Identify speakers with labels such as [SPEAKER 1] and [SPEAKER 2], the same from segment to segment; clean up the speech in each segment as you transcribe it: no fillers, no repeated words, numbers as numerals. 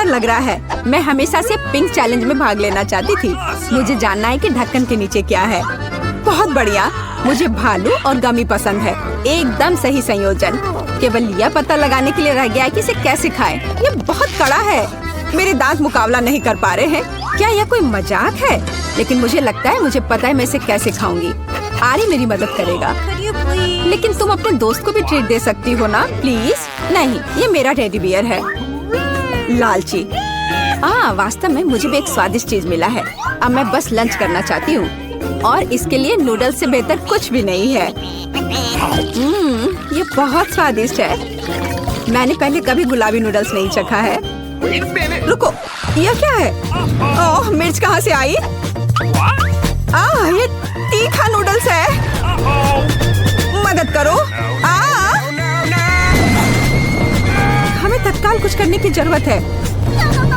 [SPEAKER 1] लग रहा है। मैं हमेशा से पिंक चैलेंज में भाग लेना चाहती थी। मुझे जानना है कि ढक्कन के नीचे क्या है। बहुत बढ़िया, मुझे भालू और गमी पसंद है। एकदम सही संयोजन। केवल यह पता लगाने के लिए रह गया है कि इसे कैसे खाएं। ये बहुत कड़ा है। मेरे दांत मुकाबला नहीं कर पा रहे हैं। क्या यह कोई मजाक है? लेकिन मुझे लगता है मुझे पता है मैं इसे कैसे खाऊंगी। आरी मेरी मदद करेगा। लेकिन तुम अपने दोस्त को भी ट्रीट दे सकती हो ना, प्लीज। नहीं, ये मेरा टेडी बियर है। लालची। वास्तव में मुझे भी एक स्वादिष्ट चीज मिला है। अब मैं बस लंच करना चाहती हूँ और इसके लिए नूडल्स से बेहतर कुछ भी नहीं है। ये बहुत स्वादिष्ट है। मैंने पहले कभी गुलाबी नूडल्स नहीं चखा है। रुको, यह क्या है? ओह, मिर्च कहाँ से आई? ये तीखा नूडल्स है। मदद करो। हमें तत्काल कुछ करने की जरूरत है।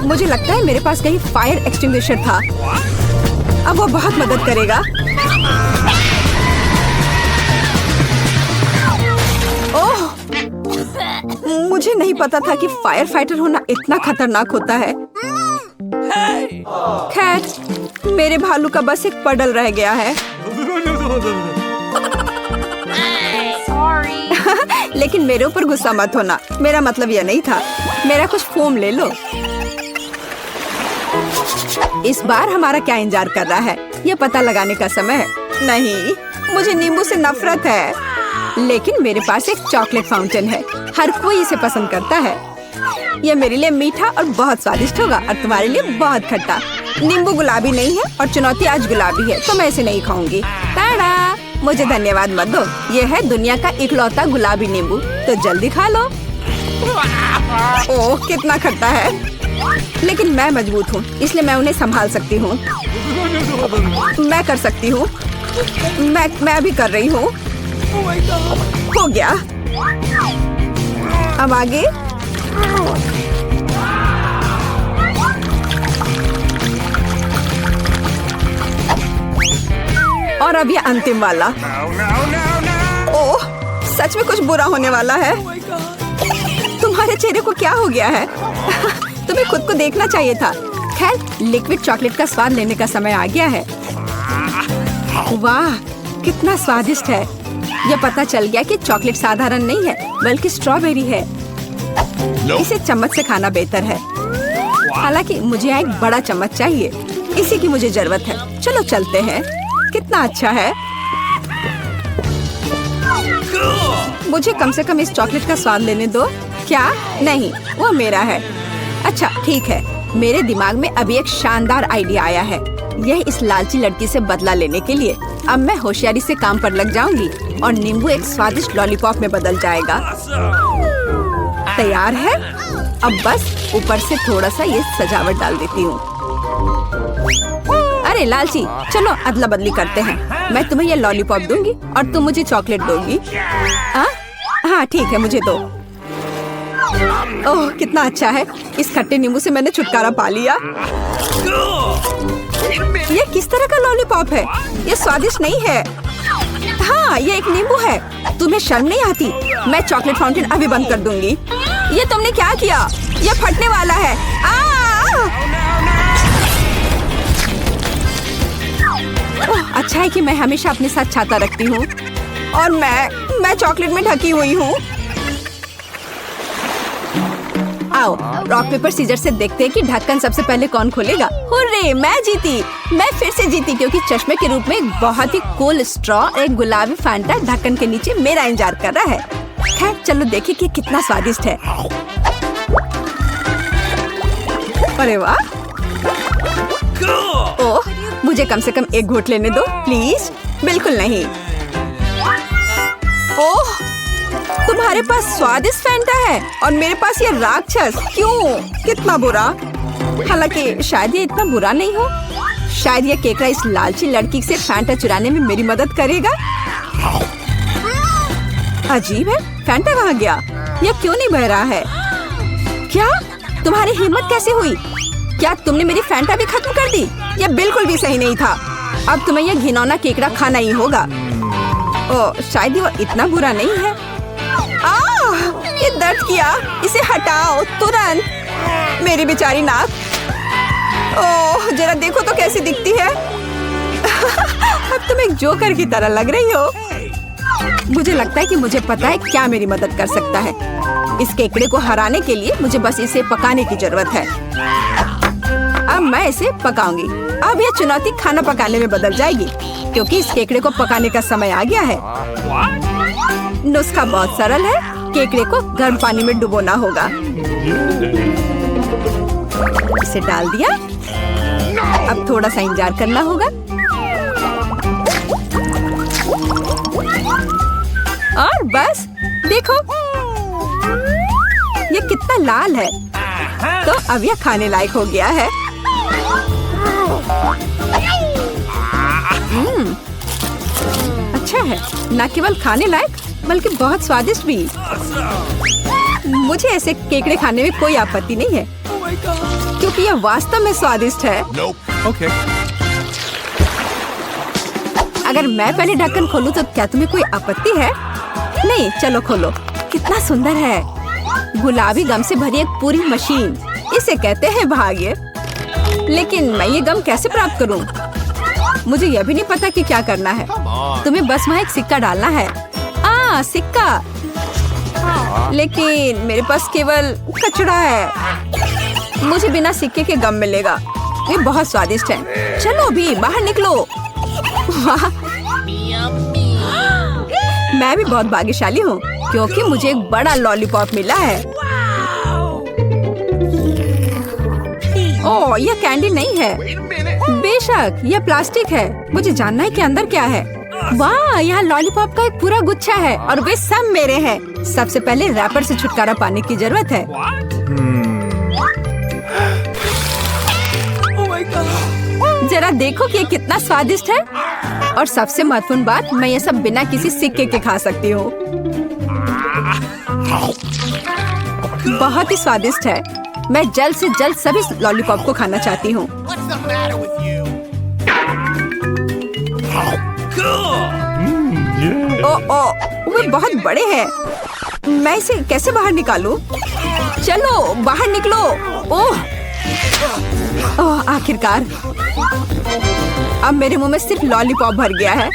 [SPEAKER 1] मुझे लगता है मेरे पास कहीं फायर एक्सटिंग्विशर था। अब वो बहुत मदद करेगा। ओह, मुझे नहीं पता था कि फायर फाइटर होना इतना खतरनाक होता है। खैर, मेरे भालू का बस एक पडल रह गया है। लेकिन मेरे ऊपर गुस्सा मत होना। मेरा मतलब यह नहीं था। मेरा कुछ फोम ले लो। इस बार हमारा क्या इंतजार कर रहा है? यह पता लगाने का समय है। नहीं, मुझे नींबू से नफरत है। लेकिन मेरे पास एक चॉकलेट फाउंटेन है। हर कोई इसे पसंद करता है। यह मेरे लिए मीठा और बहुत स्वादिष्ट होगा और तुम्हारे लिए बहुत खट्टा। नींबू गुलाबी नहीं है और चुनौती आज गुलाबी है, तो मैं इसे नहीं खाऊंगी। टाडा! मुझे धन्यवाद मत दो। यह है दुनिया का इकलौता गुलाबी नींबू, तो जल्दी खा लो। ओह, कितना खट्टा है। लेकिन मैं मजबूत हूँ, इसलिए मैं उन्हें संभाल सकती हूँ। मैं कर सकती हूँ। मैं अभी कर रही हूँ। हो गया। अब आगे। और अब ये अंतिम वाला। ओह, सच में कुछ बुरा होने वाला है। तुम्हारे चेहरे को क्या हो गया है? तुम्हें खुद को देखना चाहिए था। खैर, लिक्विड चॉकलेट का स्वाद लेने का समय आ गया है। वाह, कितना स्वादिष्ट है। यह पता चल गया कि चॉकलेट साधारण नहीं है, बल्कि स्ट्रॉबेरी है। इसे चम्मच से खाना बेहतर है। हालांकि मुझे यहाँ एक बड़ा चम्मच चाहिए। इसी की मुझे जरूरत है। चलो चलते हैं। कितना अच्छा है। मुझे कम से कम इस चॉकलेट का स्वाद लेने दो। क्या? नहीं, वो मेरा है। अच्छा, ठीक है। मेरे दिमाग में अभी एक शानदार आइडिया आया है। यह इस लालची लड़की से बदला लेने के लिए। अब मैं होशियारी से काम पर लग जाऊंगी और नींबू एक स्वादिष्ट लॉलीपॉप में बदल जाएगा। तैयार है। अब बस ऊपर से थोड़ा सा ये सजावट डाल देती हूँ। अरे लालची, चलो अदला बदली करते हैं। मैं तुम्हें ये लॉलीपॉप दूंगी और तुम मुझे चॉकलेट दोगी। हाँ ठीक है, मुझे दो। ओह, कितना अच्छा है। इस खट्टे नींबू से मैंने छुटकारा पा लिया। ये किस तरह का लॉलीपॉप है? ये स्वादिष्ट नहीं है। हाँ, ये एक नींबू है। तुम्हें शर्म नहीं आती? मैं चॉकलेट फाउंटेन अभी बंद कर दूंगी। ये तुमने क्या किया? ये फटने वाला है। ओह, अच्छा है कि मैं हमेशा अपने साथ छाता रखती हूँ और मैं चॉकलेट में ढकी हुई हूँ। आओ, रॉक पेपर सीजर से देखते हैं कि ढक्कन सबसे पहले कौन खोलेगा। हुर्रे, मैं जीती। मैं फिर से जीती क्योंकि चश्मे के रूप में एक बहुत ही कूल स्ट्रॉ, एक गुलाबी फैंटा ढक्कन के नीचे मेरा इंतजार कर रहा है। खैर, चलो देखें कि कितना स्वादिष्ट है। अरे वाह। ओह, मुझे कम से कम एक घूंट लेने दो प्लीज। बिल्कुल नहीं। ओह, तुम्हारे पास स्वादिष्ट फैंटा है और मेरे पास ये राक्षस। क्यों? कितना बुरा। हालांकि शायद ये इतना बुरा नहीं हो। शायद ये केकड़ा इस लालची लड़की से फैंटा चुराने में मेरी मदद करेगा। अजीब है, फैंटा कहाँ गया? ये क्यों नहीं बह रहा है? क्या? तुम्हारी हिम्मत कैसे हुई? क्या तुमने मेरी फैंटा भी खत्म कर दी? यह बिल्कुल भी सही नहीं था। अब तुम्हें यह घिनौना केकड़ा खाना ही होगा। ओह, शायद वो इतना बुरा नहीं है। ये दर्द किया। इसे हटाओ तुरंत। मेरी बेचारी नाक। ओह, जरा देखो तो कैसी दिखती है। अब तुम एक जोकर की तरह लग रही हो। मुझे लगता है कि मुझे पता है क्या मेरी मदद कर सकता है। इस केकड़े को हराने के लिए मुझे बस इसे पकाने की जरूरत है। अब मैं इसे पकाऊंगी। अब यह चुनौती खाना पकाने में बदल जाएगी, क्योंकि इस केकड़े को पकाने का समय आ गया है। नुस्खा बहुत सरल है। केकड़े को गर्म पानी में डुबोना होगा। इसे डाल दिया। अब थोड़ा सा इंतजार करना होगा। और बस देखो, ये कितना लाल है। तो अब यह खाने लायक हो गया है। अच्छा है, न केवल खाने लायक बल्कि बहुत स्वादिष्ट भी। मुझे ऐसे केकड़े खाने में कोई आपत्ति नहीं है, क्योंकि यह वास्तव में स्वादिष्ट है।
[SPEAKER 2] Okay.
[SPEAKER 1] अगर मैं पहले ढक्कन खोलूं तो क्या तुम्हें कोई आपत्ति है? नहीं, चलो खोलो। कितना सुंदर है। गुलाबी गम से भरी एक पूरी मशीन। इसे कहते हैं भाग्य। लेकिन मैं ये गम कैसे प्राप्त करूं? मुझे यह भी नहीं पता कि क्या करना है। तुम्हें बस वहाँ एक सिक्का डालना है। सिक्का। लेकिन मेरे पास केवल कचड़ा है। मुझे बिना सिक्के के गम मिलेगा। ये बहुत स्वादिष्ट है। चलो अभी बाहर निकलो। वाह, मैं भी बहुत भाग्यशाली हूँ, क्योंकि मुझे एक बड़ा लॉलीपॉप मिला है। ओह, यह कैंडी नहीं है। बेशक, यह प्लास्टिक है। मुझे जानना है कि अंदर क्या है। वाह, यहाँ लॉलीपॉप का एक पूरा गुच्छा है और वे सब मेरे हैं। सबसे पहले रैपर से छुटकारा पाने की जरूरत है। जरा देखो कि ये कितना स्वादिष्ट है। और सबसे महत्वपूर्ण बात, मैं ये सब बिना किसी सिक्के के खा सकती हूँ। बहुत ही स्वादिष्ट है। मैं जल्द से जल्द सभी लॉलीपॉप को खाना चाहती हूँ। वे बहुत बड़े हैं। मैं इसे कैसे बाहर निकालूं? चलो बाहर निकलो। ओह, आखिरकार। अब मेरे मुंह में सिर्फ लॉलीपॉप भर गया है।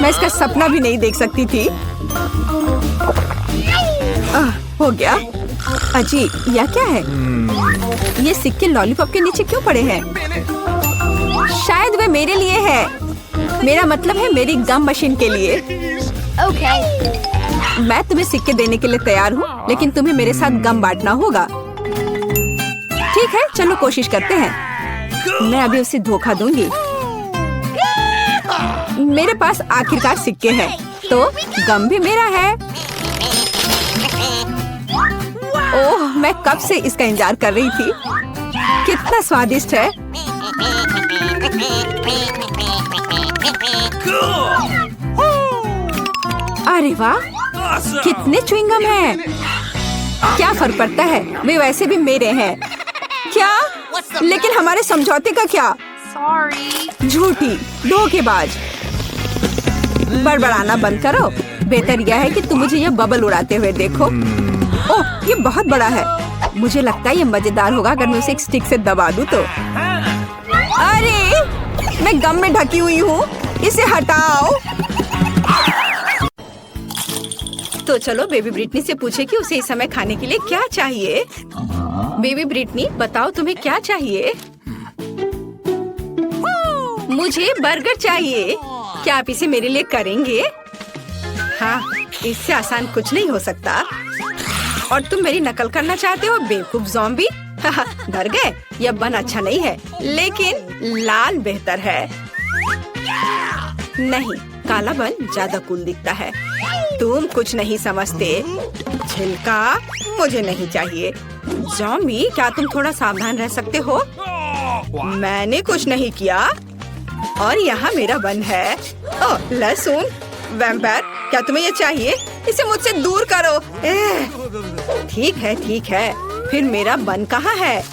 [SPEAKER 1] मैं इसका सपना भी नहीं देख सकती थी। हो गया। अजी, यह क्या है? ये सिक्के लॉलीपॉप के नीचे क्यों पड़े हैं? शायद वे मेरे लिए है। मेरा मतलब है मेरी गम मशीन के लिए। मैं तुम्हें सिक्के देने के लिए तैयार हूँ, लेकिन तुम्हें मेरे साथ गम बांटना होगा। ठीक है, चलो कोशिश करते हैं। मैं अभी उसे धोखा दूंगी। मेरे पास आखिरकार सिक्के हैं, तो गम भी मेरा है। ओह, मैं कब से इसका इंतजार कर रही थी। कितना स्वादिष्ट है। अरे वाह, कितने च्युइंगम हैं। क्या फर्क पड़ता है, वे वैसे भी मेरे हैं। क्या? लेकिन हमारे समझौते का क्या? झूठी, धोखेबाज। बड़बड़ाना बंद करो। बेहतर यह है कि तुम मुझे यह बबल उड़ाते हुए देखो। ओह, ये बहुत बड़ा है। मुझे लगता है ये मजेदार होगा अगर मैं उसे एक स्टिक से दबा दूं तो। अरे, मैं गम में ढकी हुई हूँ। इसे हटाओ। तो चलो बेबी ब्रिटनी से पूछे कि उसे इस समय खाने के लिए क्या चाहिए। बेबी ब्रिटनी, बताओ तुम्हें क्या चाहिए? मुझे बर्गर चाहिए। क्या आप इसे मेरे लिए करेंगे? हाँ, इससे आसान कुछ नहीं हो सकता। और तुम मेरी नकल करना चाहते हो, बेवकूफ ज़ॉम्बी। डर गए? यह बन अच्छा नहीं है, लेकिन लाल बेहतर है। नहीं, काला बन ज्यादा कूल दिखता है। तुम कुछ नहीं समझते। छिलका मुझे नहीं चाहिए। ज़ॉम्बी, क्या तुम थोड़ा सावधान रह सकते हो? मैंने कुछ नहीं किया। और यहाँ मेरा बन है। ओह, लहसुन। वैम्पायर, क्या तुम्हें ये चाहिए? इसे मुझसे दूर करो। ठीक है, ठीक है। फिर मेरा बन कहाँ है?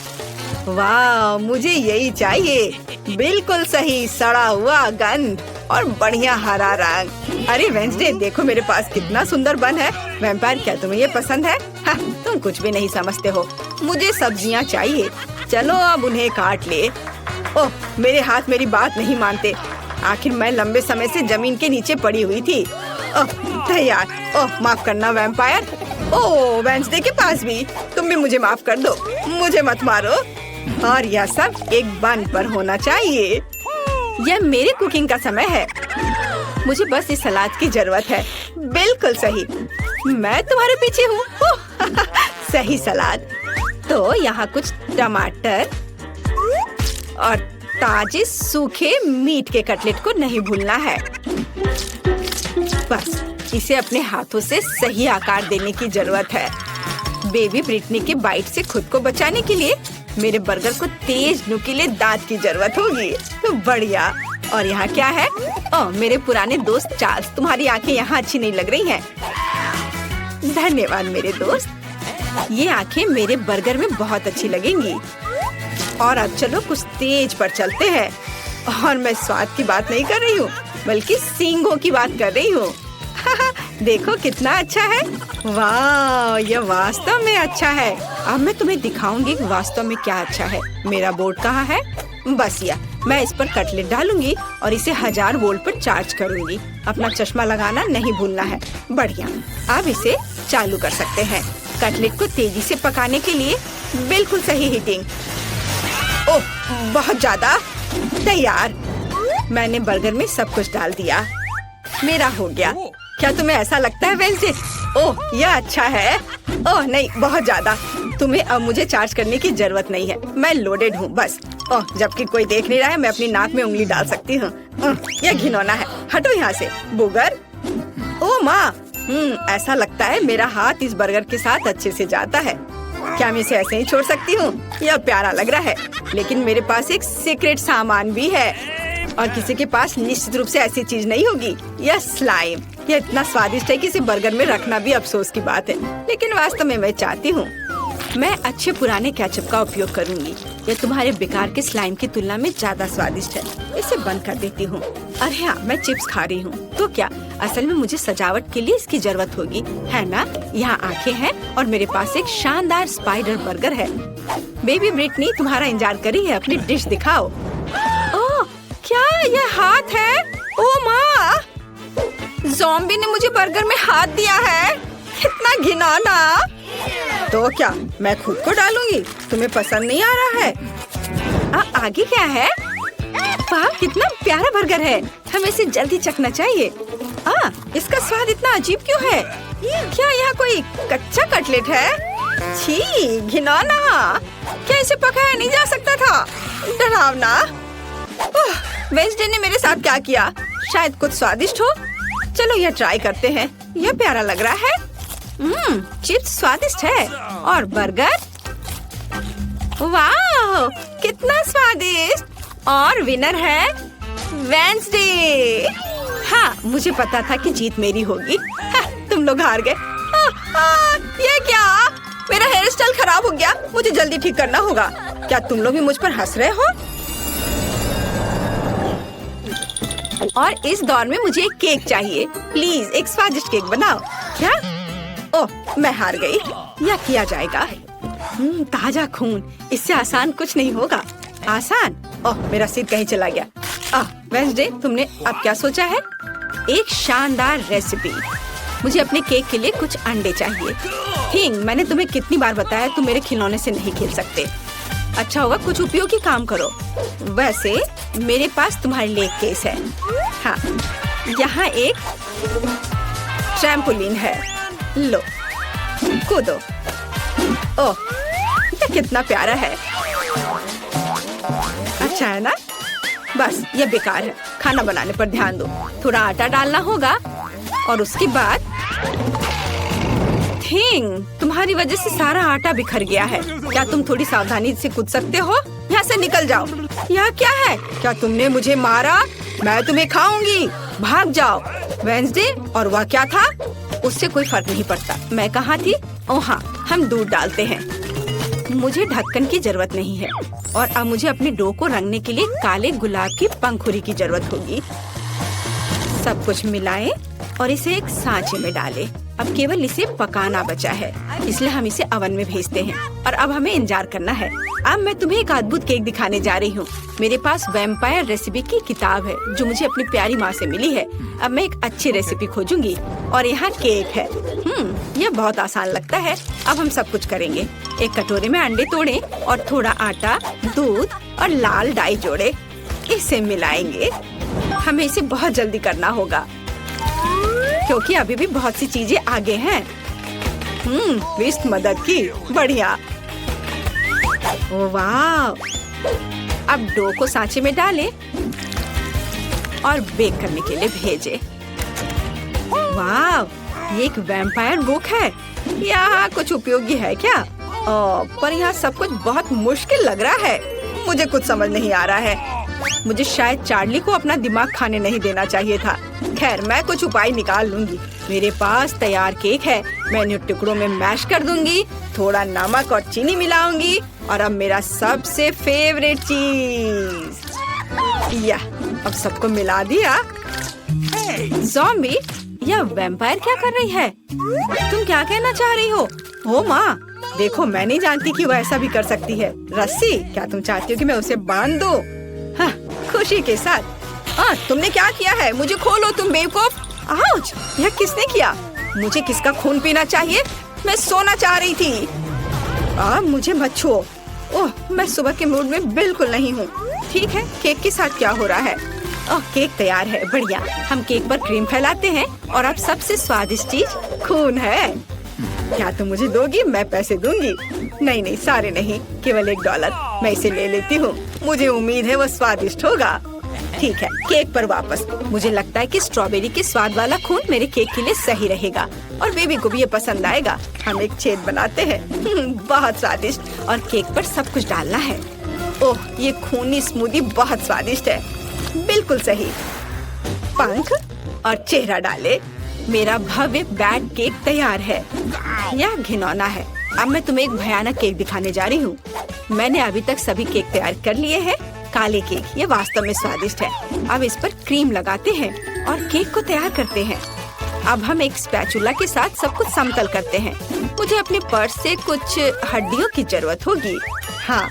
[SPEAKER 1] वाह, मुझे यही चाहिए। बिल्कुल सही, सड़ा हुआ गंध और बढ़िया हरा रंग। अरे वेंसडे, देखो मेरे पास कितना सुंदर बन है। वैम्पायर, क्या तुम्हें ये पसंद है? हाँ, तुम तुम कुछ भी नहीं समझते हो। मुझे सब्जियाँ चाहिए। चलो अब उन्हें काट ले। ओह, मेरे हाथ मेरी बात नहीं मानते। आखिर मैं लंबे समय से जमीन के नीचे पड़ी हुई थी। ओह, तैयार। ओह, माफ करना वैम्पायर। ओह, वेंसडे के पास भी। तुम भी मुझे माफ कर दो, मुझे मत मारो। और यह सब एक बन पर होना चाहिए। यह मेरी कुकिंग का समय है। मुझे बस इस सलाद की जरूरत है। बिल्कुल सही, मैं तुम्हारे पीछे हूँ। सही सलाद। तो यहाँ कुछ टमाटर और ताजे सूखे मीट के कटलेट को नहीं भूलना है। बस इसे अपने हाथों से सही आकार देने की जरूरत है। बेबी ब्रिटनी के बाइट से खुद को बचाने के लिए मेरे बर्गर को तेज नुकीले दांत की जरूरत होगी। तो बढ़िया। और यहाँ क्या है? ओह, मेरे पुराने दोस्त चार्ल्स, तुम्हारी आंखें यहाँ अच्छी नहीं लग रही हैं। धन्यवाद मेरे दोस्त। ये आंखें मेरे बर्गर में बहुत अच्छी लगेंगी। और अब चलो कुछ तेज पर चलते हैं। और मैं स्वाद की बात नहीं कर रही हूँ, बल्कि सींगों की बात कर रही हूँ। देखो कितना अच्छा है। वाह, यह वास्तव में अच्छा है। अब मैं तुम्हें दिखाऊंगी कि वास्तव में क्या अच्छा है। मेरा बोर्ड कहाँ है? बस यह, मैं इस पर कटलेट डालूंगी और इसे 1000 वोल्ट पर चार्ज करूंगी। अपना चश्मा लगाना नहीं भूलना है। बढ़िया, अब इसे चालू कर सकते हैं। कटलेट को तेजी से पकाने के लिए बिल्कुल सही हीटिंग। ओह, बहुत ज्यादा। तैयार। मैंने बर्गर में सब कुछ डाल दिया। मेरा हो गया। क्या तुम्हें ऐसा लगता है वेंसडे? ओह, यह अच्छा है। ओह नहीं, बहुत ज्यादा। तुम्हें अब मुझे चार्ज करने की जरूरत नहीं है। मैं लोडेड हूँ बस। ओह, जबकि कोई देख नहीं रहा है, मैं अपनी नाक में उंगली डाल सकती हूँ। यह घिनौना है। हटो यहाँ से बुगर। ओह माँ, ऐसा लगता है मेरा हाथ इस बर्गर के साथ अच्छे से जाता है। क्या मैं इसे ऐसे ही छोड़ सकती हूँ? यह प्यारा लग रहा है, लेकिन मेरे पास एक सीक्रेट सामान भी है और किसी के पास निश्चित रूप से ऐसी चीज नहीं होगी। यह स्लाइम। यह इतना स्वादिष्ट है कि इसे बर्गर में रखना भी अफसोस की बात है, लेकिन वास्तव में मैं चाहती हूँ। मैं अच्छे पुराने केचप का उपयोग करूँगी। यह तुम्हारे बेकार के स्लाइम की तुलना में ज्यादा स्वादिष्ट है। इसे बंद कर देती हूँ। अरे हाँ, मैं चिप्स खा रही हूँ। तो क्या, असल में मुझे सजावट के लिए इसकी जरूरत होगी, है ना? यहाँ आंखें हैं और मेरे पास एक शानदार स्पाइडर बर्गर है। बेबी ब्रिटनी तुम्हारा इंतजार कर रही है। अपनी डिश दिखाओ। ओह, क्या यह हाथ है? ओह माँ, ज़ॉम्बी ने मुझे बर्गर में हाथ दिया है। कितना घिनौना। तो क्या, मैं खुद को डालूंगी? तुम्हें पसंद नहीं आ रहा है? आगे क्या है? वाह, कितना प्यारा बर्गर है। हमें इसे जल्दी चखना चाहिए। इसका स्वाद इतना अजीब क्यों है? क्या यहाँ कोई कच्चा कटलेट है? छी, घिनौना। क्या इसे पकाया नहीं जा सकता था? डरावना। वेंसडे ने मेरे साथ क्या किया? शायद कुछ स्वादिष्ट हो। चलो यह ट्राई करते हैं। यह प्यारा लग रहा है। चिप्स स्वादिष्ट है और बर्गर, वाह कितना स्वादिष्ट। और विनर है वेंसडे। हाँ, मुझे पता था कि जीत मेरी होगी। तुम लोग हार गए। ये क्या? मेरा हेयर स्टाइल खराब हो गया। मुझे जल्दी ठीक करना होगा। क्या तुम लोग भी मुझ पर हंस रहे हो? और इस दौर में मुझे एक केक चाहिए। प्लीज एक स्वादिष्ट केक बनाओ। क्या? ओह, मैं हार गई। यह किया जाएगा। ताजा खून, इससे आसान कुछ नहीं होगा। आसान? ओह, मेरा सिर कहीं चला गया। वेंसडे, तुमने अब क्या सोचा है? एक शानदार रेसिपी। मुझे अपने केक के लिए कुछ अंडे चाहिए। थिंग, मैंने तुम्हें कितनी बार बताया तुम मेरे खिलौने से नहीं खेल सकते। अच्छा होगा कुछ उपयोगी काम करो। वैसे मेरे पास तुम्हारे लिए एक केस है। हाँ, यहाँ एक ट्रैम्पोलिन है। लो, कूदो। ओह, ये कितना प्यारा है। अच्छा है ना? बस ये बेकार है। खाना बनाने पर ध्यान दो। थोड़ा आटा डालना होगा और उसके बाद थिंग, तुम्हारी वजह से सारा आटा बिखर गया है। क्या तुम थोड़ी सावधानी से कूद सकते हो? यहाँ से निकल जाओ। यह क्या है? क्या तुमने मुझे मारा? मैं तुम्हें खाऊंगी। भाग जाओ। वेंसडे, और वह क्या था? उससे कोई फर्क नहीं पड़ता। मैं कहाँ थी? ओह हाँ, हम दूध डालते हैं। मुझे ढक्कन की जरूरत नहीं है और अब मुझे अपने डो को रंगने के लिए काले गुलाब की पंखुड़ी की जरूरत होगी। सब कुछ मिलाएं और इसे एक सांचे में डालें। अब केवल इसे पकाना बचा है, इसलिए हम इसे ओवन में भेजते हैं और अब हमें इंतजार करना है। अब मैं तुम्हें एक अद्भुत केक दिखाने जा रही हूँ। मेरे पास वैम्पायर रेसिपी की किताब है जो मुझे अपनी प्यारी माँ से मिली है। अब मैं एक अच्छी रेसिपी खोजूंगी और यहाँ केक है। यह बहुत आसान लगता है। अब हम सब कुछ करेंगे। एक कटोरे में अंडे तोड़ें और थोड़ा आटा, दूध और लाल डाई जोड़े। इसे मिलाएंगे। हमें इसे बहुत जल्दी करना होगा क्योंकि अभी भी बहुत सी चीजें आगे हैं। विस्ट मदद की, बढ़िया। ओह वाह! अब डो को सांचे में डालें और बेक करने के लिए भेजें। वाह! ये एक वैम्पायर बुक है। यहाँ कुछ उपयोगी है क्या? पर यहाँ सब कुछ बहुत मुश्किल लग रहा है। मुझे कुछ समझ नहीं आ रहा है। मुझे शायद चार्ली को अपना दिमाग खाने नहीं देना चाहिए था। खैर, मैं कुछ उपाय निकाल लूंगी। मेरे पास तैयार केक है। मैं इन्हें टुकड़ों में मैश कर दूंगी, थोड़ा नमक और चीनी मिलाऊंगी और अब मेरा सबसे फेवरेट चीज। अब सबको मिला दिया। ज़ॉम्बी, यह वैम्पायर क्या कर रही है? तुम क्या कहना चाह रही हो? ओ माँ, देखो, मैं नहीं जानती कि वो ऐसा भी कर सकती है। रस्सी, क्या तुम चाहती हो कि मैं उसे बांध दूं? हाँ, खुशी के साथ। तुमने क्या किया है? मुझे खोलो तुम बेवकूफ। आउच! यह किसने किया? मुझे किसका खून पीना चाहिए? मैं सोना चाह रही थी। मुझे मत छुओ। ओह, मैं सुबह के मूड में बिल्कुल नहीं हूँ। ठीक है, केक के साथ क्या हो रहा है? केक तैयार है, बढ़िया। हम केक पर क्रीम फैलाते हैं और अब सबसे स्वादिष्ट चीज खून है। क्या तुम मुझे दोगी? मैं पैसे दूंगी। नहीं, सारे नहीं, केवल $1। मैं इसे ले लेती हूँ। मुझे उम्मीद है वो स्वादिष्ट होगा। ठीक है, केक पर वापस। मुझे लगता है कि स्ट्रॉबेरी के स्वाद वाला खून मेरे केक के लिए सही रहेगा और बेबी को भी ये पसंद आएगा। हम एक छेद बनाते हैं। बहुत स्वादिष्ट। और केक पर सब कुछ डालना है। ओह, ये खूनी स्मूदी बहुत स्वादिष्ट है। बिल्कुल सही। पंख और चेहरा डाले। मेरा भव्य बैड केक तैयार है। यह घिनौना है। अब मैं तुम्हें एक भयानक केक दिखाने जा रही हूँ। मैंने अभी तक सभी केक तैयार कर लिए हैं। काले केक, ये वास्तव में स्वादिष्ट है। अब इस पर क्रीम लगाते हैं और केक को तैयार करते हैं। अब हम एक स्पैचुला के साथ सब कुछ समतल करते हैं। मुझे अपने पर्स से कुछ हड्डियों की जरूरत होगी। हाँ,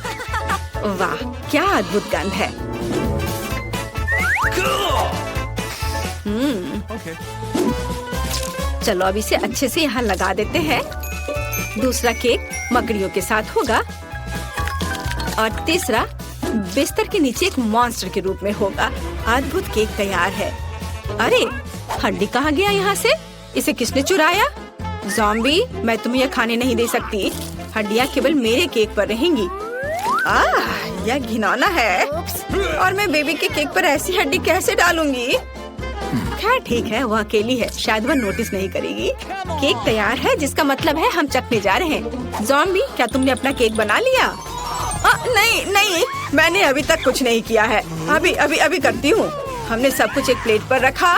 [SPEAKER 1] वाह, क्या अद्भुत गंध है। चलो अब इसे अच्छे से यहाँ लगा देते हैं। दूसरा केक मकड़ियों के साथ होगा और तीसरा बिस्तर के नीचे एक मॉन्स्टर के रूप में होगा। अद्भुत केक तैयार है। अरे, हड्डी कहाँ गया यहाँ से? इसे किसने चुराया? ज़ॉम्बी, मैं तुम्हें यह खाने नहीं दे सकती। हड्डियाँ केवल मेरे केक पर रहेंगी। यह घिनौना है और मैं बेबी के केक पर ऐसी हड्डी कैसे डालूंगी? खैर ठीक है, वो अकेली है, शायद वह नोटिस नहीं करेगी। केक तैयार है, जिसका मतलब है हम चखने जा रहे हैं। ज़ॉम्बी, क्या तुमने अपना केक बना लिया? नहीं, मैंने अभी तक कुछ नहीं किया है। अभी करती हूँ। हमने सब कुछ एक प्लेट पर रखा।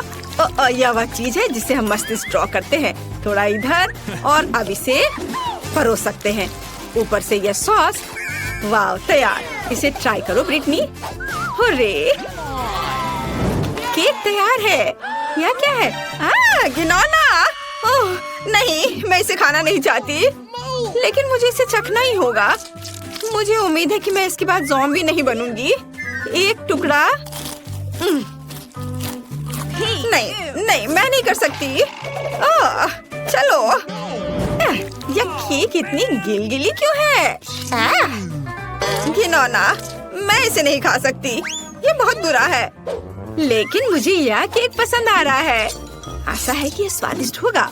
[SPEAKER 1] यह वह चीज है जिसे हम मस्तिष्क ड्रॉ करते हैं। थोड़ा इधर और अब इसे परोस सकते हैं। ऊपर से यह सॉस। वाह, तैयार। इसे ट्राई करो ब्रिटनी। हुर्रे! केक तैयार है। यह क्या है? घिनौना! ओह नहीं, मैं इसे खाना नहीं चाहती, लेकिन मुझे इसे चखना ही होगा। मुझे उम्मीद है कि मैं इसके बाद ज़ॉम्बी नहीं बनूंगी। एक टुकड़ा। नहीं, मैं नहीं कर सकती। चलो। यह केक इतनी गिलगिली क्यों है? घिनौना, मैं इसे नहीं खा सकती। ये बहुत बुरा है। लेकिन मुझे यह केक पसंद आ रहा है। आशा है कि ये स्वादिष्ट होगा।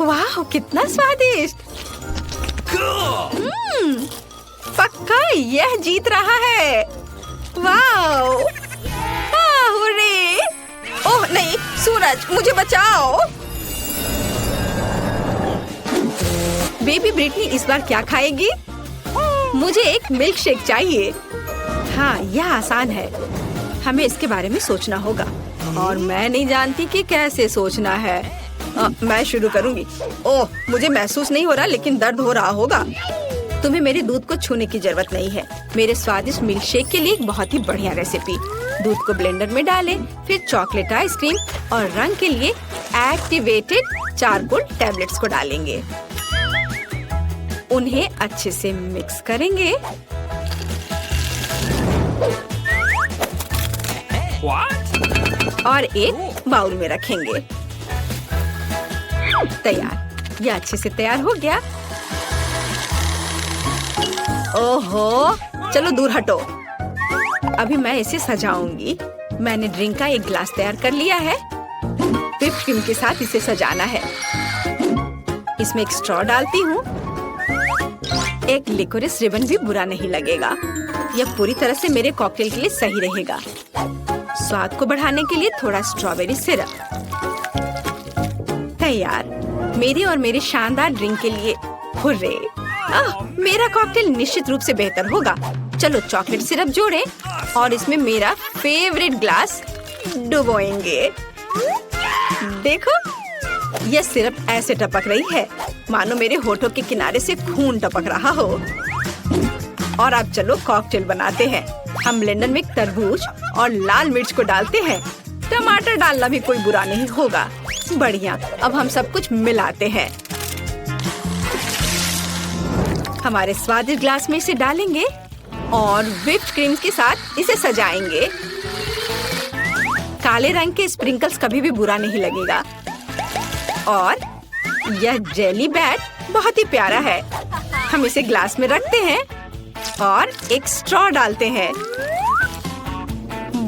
[SPEAKER 1] वाह, कितना स्वादिष्ट। पक्का यह जीत रहा है। वाह! हुर्रे! ओह नहीं, सूरज, मुझे बचाओ। बेबी ब्रिटनी इस बार क्या खाएगी? मुझे एक मिल्क शेक चाहिए। हाँ, यह आसान है। हमें इसके बारे में सोचना होगा और मैं नहीं जानती कि कैसे सोचना है। मैं शुरू करूंगी। ओह, मुझे महसूस नहीं हो रहा, लेकिन दर्द हो रहा होगा। तुम्हें मेरे दूध को छूने की जरूरत नहीं है। मेरे स्वादिष्ट मिल्क शेक के लिए एक बहुत ही बढ़िया रेसिपी। दूध को ब्लेंडर में डालें, फिर चॉकलेट आइसक्रीम और रंग के लिए एक्टिवेटेड चारकोल टैबलेट्स को डालेंगे। उन्हें अच्छे से मिक्स करेंगे। और एक बाउल में रखेंगे। तैयार, यह अच्छे से तैयार हो गया। ओहो, चलो दूर हटो। अभी मैं इसे सजाऊंगी। मैंने ड्रिंक का एक ग्लास तैयार कर लिया है। व्हिप क्रीम के साथ इसे सजाना है। इसमें एक स्ट्रॉ डालती हूँ। एक लिकोरिस रिबन भी बुरा नहीं लगेगा। यह पूरी तरह से मेरे कॉकटेल के लिए सही रहेगा। स्वाद को बढ़ाने के लिए थोड़ा स्ट्रॉबेरी सिरप। तैयार, मेरी और मेरे शानदार ड्रिंक के लिए हुर्रे! मेरा कॉकटेल निश्चित रूप से बेहतर होगा। चलो चॉकलेट सिरप जोड़ें और इसमें मेरा फेवरेट ग्लास डुबोएंगे। देखो, यह सिरप ऐसे टपक रही है मानो मेरे होठों के किनारे से खून टपक रहा हो। और अब चलो कॉकटेल बनाते हैं। हम ब्लेंडर में तरबूज और लाल मिर्च को डालते हैं। टमाटर डालना भी कोई बुरा नहीं होगा। बढ़िया, अब हम सब कुछ मिलाते हैं। हमारे स्वादिष्ट ग्लास में इसे डालेंगे और व्हिप्ड क्रीम के साथ इसे सजाएंगे। काले रंग के स्प्रिंकल्स कभी भी बुरा नहीं लगेगा। और यह जेली बैट बहुत ही प्यारा है। हम इसे ग्लास में रखते हैं और एक स्ट्रॉ डालते हैं।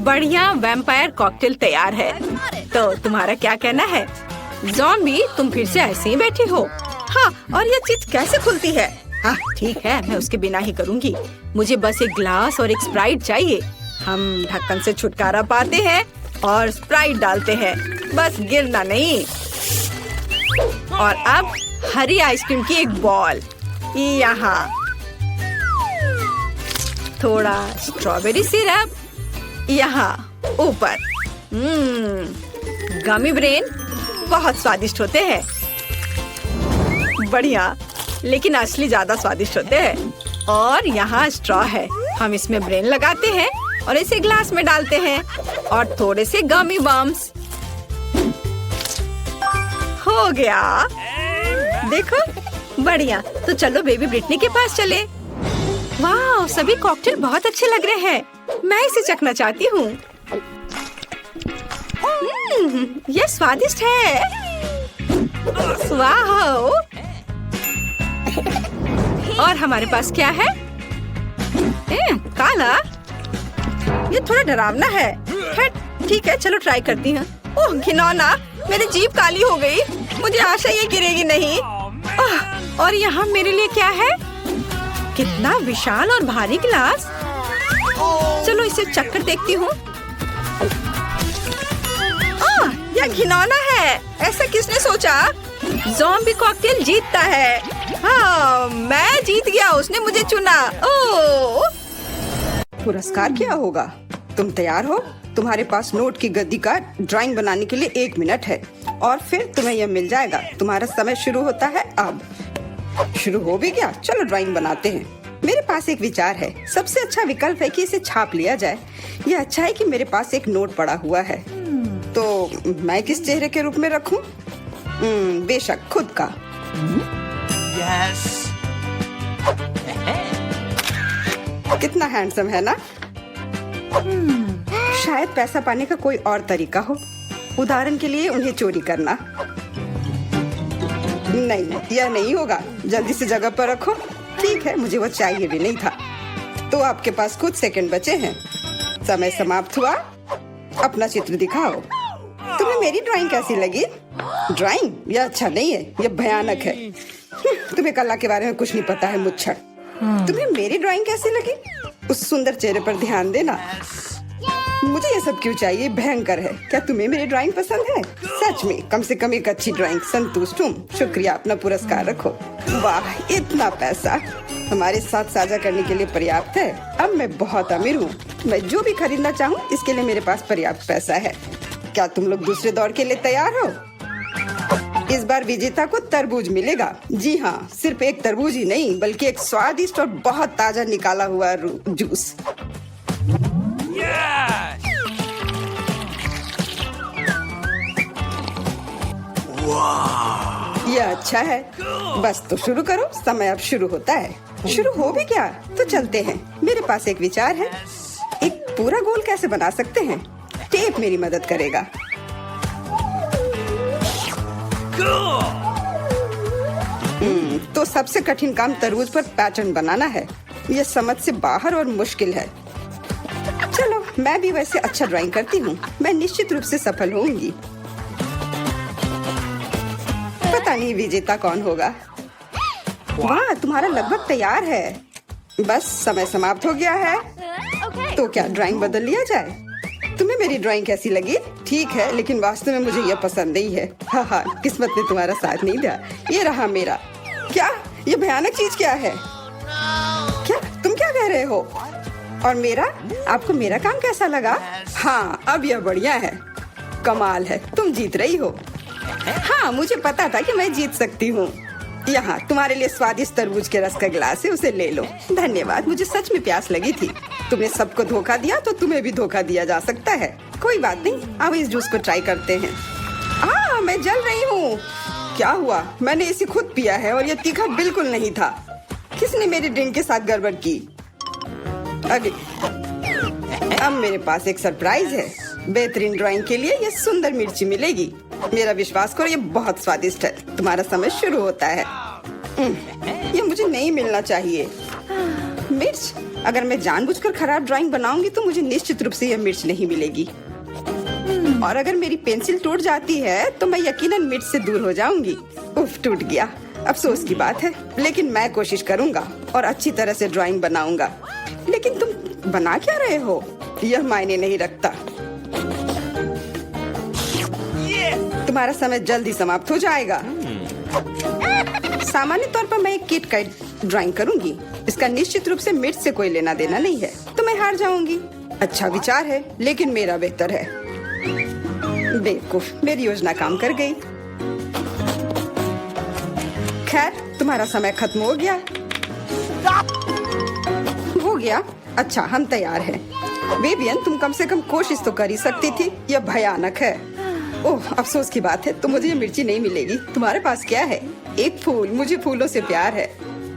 [SPEAKER 1] बढ़िया वैम्पायर कॉकटेल तैयार है। तो तुम्हारा क्या कहना है? ज़ॉम्बी, तुम फिर से ऐसे ही बैठी हो? हाँ, और यह चीज कैसे खुलती है? हाँ ठीक है, मैं उसके बिना ही करूँगी। मुझे बस एक ग्लास और एक स्प्राइट चाहिए। हम ढक्कन से छुटकारा पाते हैं और स्प्राइट डालते हैं, बस गिरना नहीं। और अब हरी आइसक्रीम की एक बॉल यहाँ, थोड़ा स्ट्रॉबेरी सिरप यहाँ ऊपर। गमी ब्रेन बहुत स्वादिष्ट होते हैं। बढ़िया, लेकिन असली ज्यादा स्वादिष्ट होते हैं। और यहाँ स्ट्रॉ है। हम इसमें ब्रेन लगाते हैं और इसे ग्लास में डालते हैं और थोड़े से गमी बम्स। हो गया, देखो, बढ़िया। तो चलो बेबी ब्रिटनी के पास चले। वाह, सभी कॉकटेल बहुत अच्छे लग रहे हैं। मैं इसे चखना चाहती हूँ। यह स्वादिष्ट है। वाह! और हमारे पास क्या है? काला। ये थोड़ा डरावना है। ठीक है, चलो ट्राई करती हूँ। ओह घिनौना, मेरी जीभ काली हो गई। मुझे आशा ये गिरेगी नहीं। और यहाँ मेरे लिए क्या है? कितना विशाल और भारी गिलास। चलो इसे चखकर देखती हूँ। यह घिनौना है। ऐसा किसने सोचा? ज़ॉम्बी कॉकटेल जीतता है। हाँ, मैं जीत गया, उसने मुझे चुना। ओह!
[SPEAKER 2] पुरस्कार क्या होगा? तुम तैयार हो? तुम्हारे पास नोट की गद्दी का ड्राइंग बनाने के लिए 1 मिनट है और फिर तुम्हें यह मिल जाएगा। तुम्हारा समय शुरू होता है अब। शुरू हो भी गया? चलो ड्राइंग बनाते हैं। मेरे पास एक विचार है। सबसे अच्छा विकल्प है कि इसे छाप लिया जाए। यह अच्छा है कि मेरे पास एक नोट पड़ा हुआ है। तो मैं किस चेहरे के रूप में रखूं? बेशक खुद का।
[SPEAKER 3] यस।
[SPEAKER 2] कितना हैंडसम है ना? शायद पैसा पाने का कोई और तरीका हो। उदाहरण के लिए उन्हें चोरी करना। नहीं, यह नहीं होगा। जल्दी से जगह पर रखो। ठीक है, मुझे वो चाहिए भी नहीं था। तो आपके पास कुछ सेकंड बचे हैं। समय समाप्त हुआ। अपना चित्र दिखाओ। तुम्हें मेरी ड्राइंग कैसी लगी? ड्राइंग? यह अच्छा नहीं है, यह भयानक है। तुम्हें कला के बारे में कुछ नहीं पता है, मुच्छर। तुम्हें मेरी ड्राइंग कैसी लगी? उस सुंदर चेहरे पर ध्यान देना। मुझे ये सब क्यों चाहिए? भयंकर है। क्या तुम्हें मेरी ड्राइंग पसंद है? सच में, कम से कम एक अच्छी ड्राइंग। संतुष्ट हूँ। शुक्रिया, अपना पुरस्कार रखो। वाह, इतना पैसा हमारे साथ साझा करने के लिए पर्याप्त है। अब मैं बहुत अमीर हूँ। मैं जो भी खरीदना चाहूँ इसके लिए मेरे पास पर्याप्त पैसा है। क्या तुम लोग दूसरे दौर के लिए तैयार हो? इस बार विजेता को तरबूज मिलेगा। जी हाँ, सिर्फ एक तरबूज ही नहीं बल्कि एक स्वादिष्ट और बहुत ताजा निकाला हुआ जूस। ये अच्छा है। बस तो शुरू करो, समय अब शुरू होता है। शुरू हो भी क्या, तो चलते हैं। मेरे पास एक विचार है। एक पूरा गोल कैसे बना सकते हैं? टेप मेरी मदद करेगा। तो सबसे कठिन काम तरबूज पर पैटर्न बनाना है। यह समझ से बाहर और मुश्किल है। चलो, मैं भी वैसे अच्छा ड्राइंग करती हूँ। मैं निश्चित रूप से सफल होंगी। पता नहीं विजेता कौन होगा। वाह, तुम्हारा लगभग तैयार है। बस समय समाप्त हो गया है। तो क्या ड्राइंग बदल लिया जाए? तुम्हें मेरी ड्राइंग कैसी लगी? ठीक है, लेकिन वास्तव में मुझे यह पसंद नहीं है। हाँ, किस्मत ने तुम्हारा साथ नहीं दिया। ये रहा मेरा। क्या ये भयानक चीज क्या है? क्या तुम क्या कह रहे हो? और मेरा? आपको मेरा काम कैसा लगा? हाँ, अब यह बढ़िया है। कमाल है, तुम जीत रही हो। हाँ, मुझे पता था कि मैं जीत सकती हूँ। यहाँ तुम्हारे लिए स्वादिष्ट तरबूज के रस का गिलास है, उसे ले लो। धन्यवाद, मुझे सच में प्यास लगी थी। तुमने सबको धोखा दिया तो तुम्हें भी धोखा दिया जा सकता है। कोई बात नहीं, अब इस जूस को ट्राई करते हैं। मैं जल रही हूँ। क्या हुआ? मैंने इसे खुद पिया है और यह तीखा बिल्कुल नहीं था। किसने मेरे ड्रिंक के साथ गड़बड़ की? अभी अब मेरे पास एक सरप्राइज है। बेहतरीन ड्राइंग के लिए यह सुंदर मिर्ची मिलेगी। मेरा विश्वास करो, ये बहुत स्वादिष्ट है। तुम्हारा समय शुरू होता है। ये मुझे नहीं मिलना चाहिए। मिर्च? अगर मैं जानबूझकर खराब ड्राइंग बनाऊंगी तो मुझे निश्चित रूप से यह मिर्च नहीं मिलेगी। और अगर मेरी पेंसिल टूट जाती है तो मैं यकीनन मिर्च से दूर हो जाऊंगी। उफ, टूट गया। अफसोस की बात है, लेकिन मैं कोशिश करूंगा और अच्छी तरह से ड्राइंग बनाऊंगा। लेकिन तुम बना क्या रहे हो? यह मायने नहीं रखता। तुम्हारा समय जल्दी समाप्त हो जाएगा। सामान्य तौर पर मैं एक किट का ड्राइंग करूंगी। इसका निश्चित रूप से मिर्च से कोई लेना देना नहीं है, तो मैं हार जाऊंगी। अच्छा विचार है, लेकिन मेरा बेहतर है। बेवकूफ, मेरी योजना काम कर गई। खैर, तुम्हारा समय खत्म हो गया। हो गया? अच्छा, हम तैयार हैं। बेबियन, तुम कम से कम कोशिश तो कर ही सकती थी। यह भयानक है। ओह, अफसोस की बात है, तो मुझे ये मिर्ची नहीं मिलेगी। तुम्हारे पास क्या है? एक फूल। मुझे फूलों से प्यार है।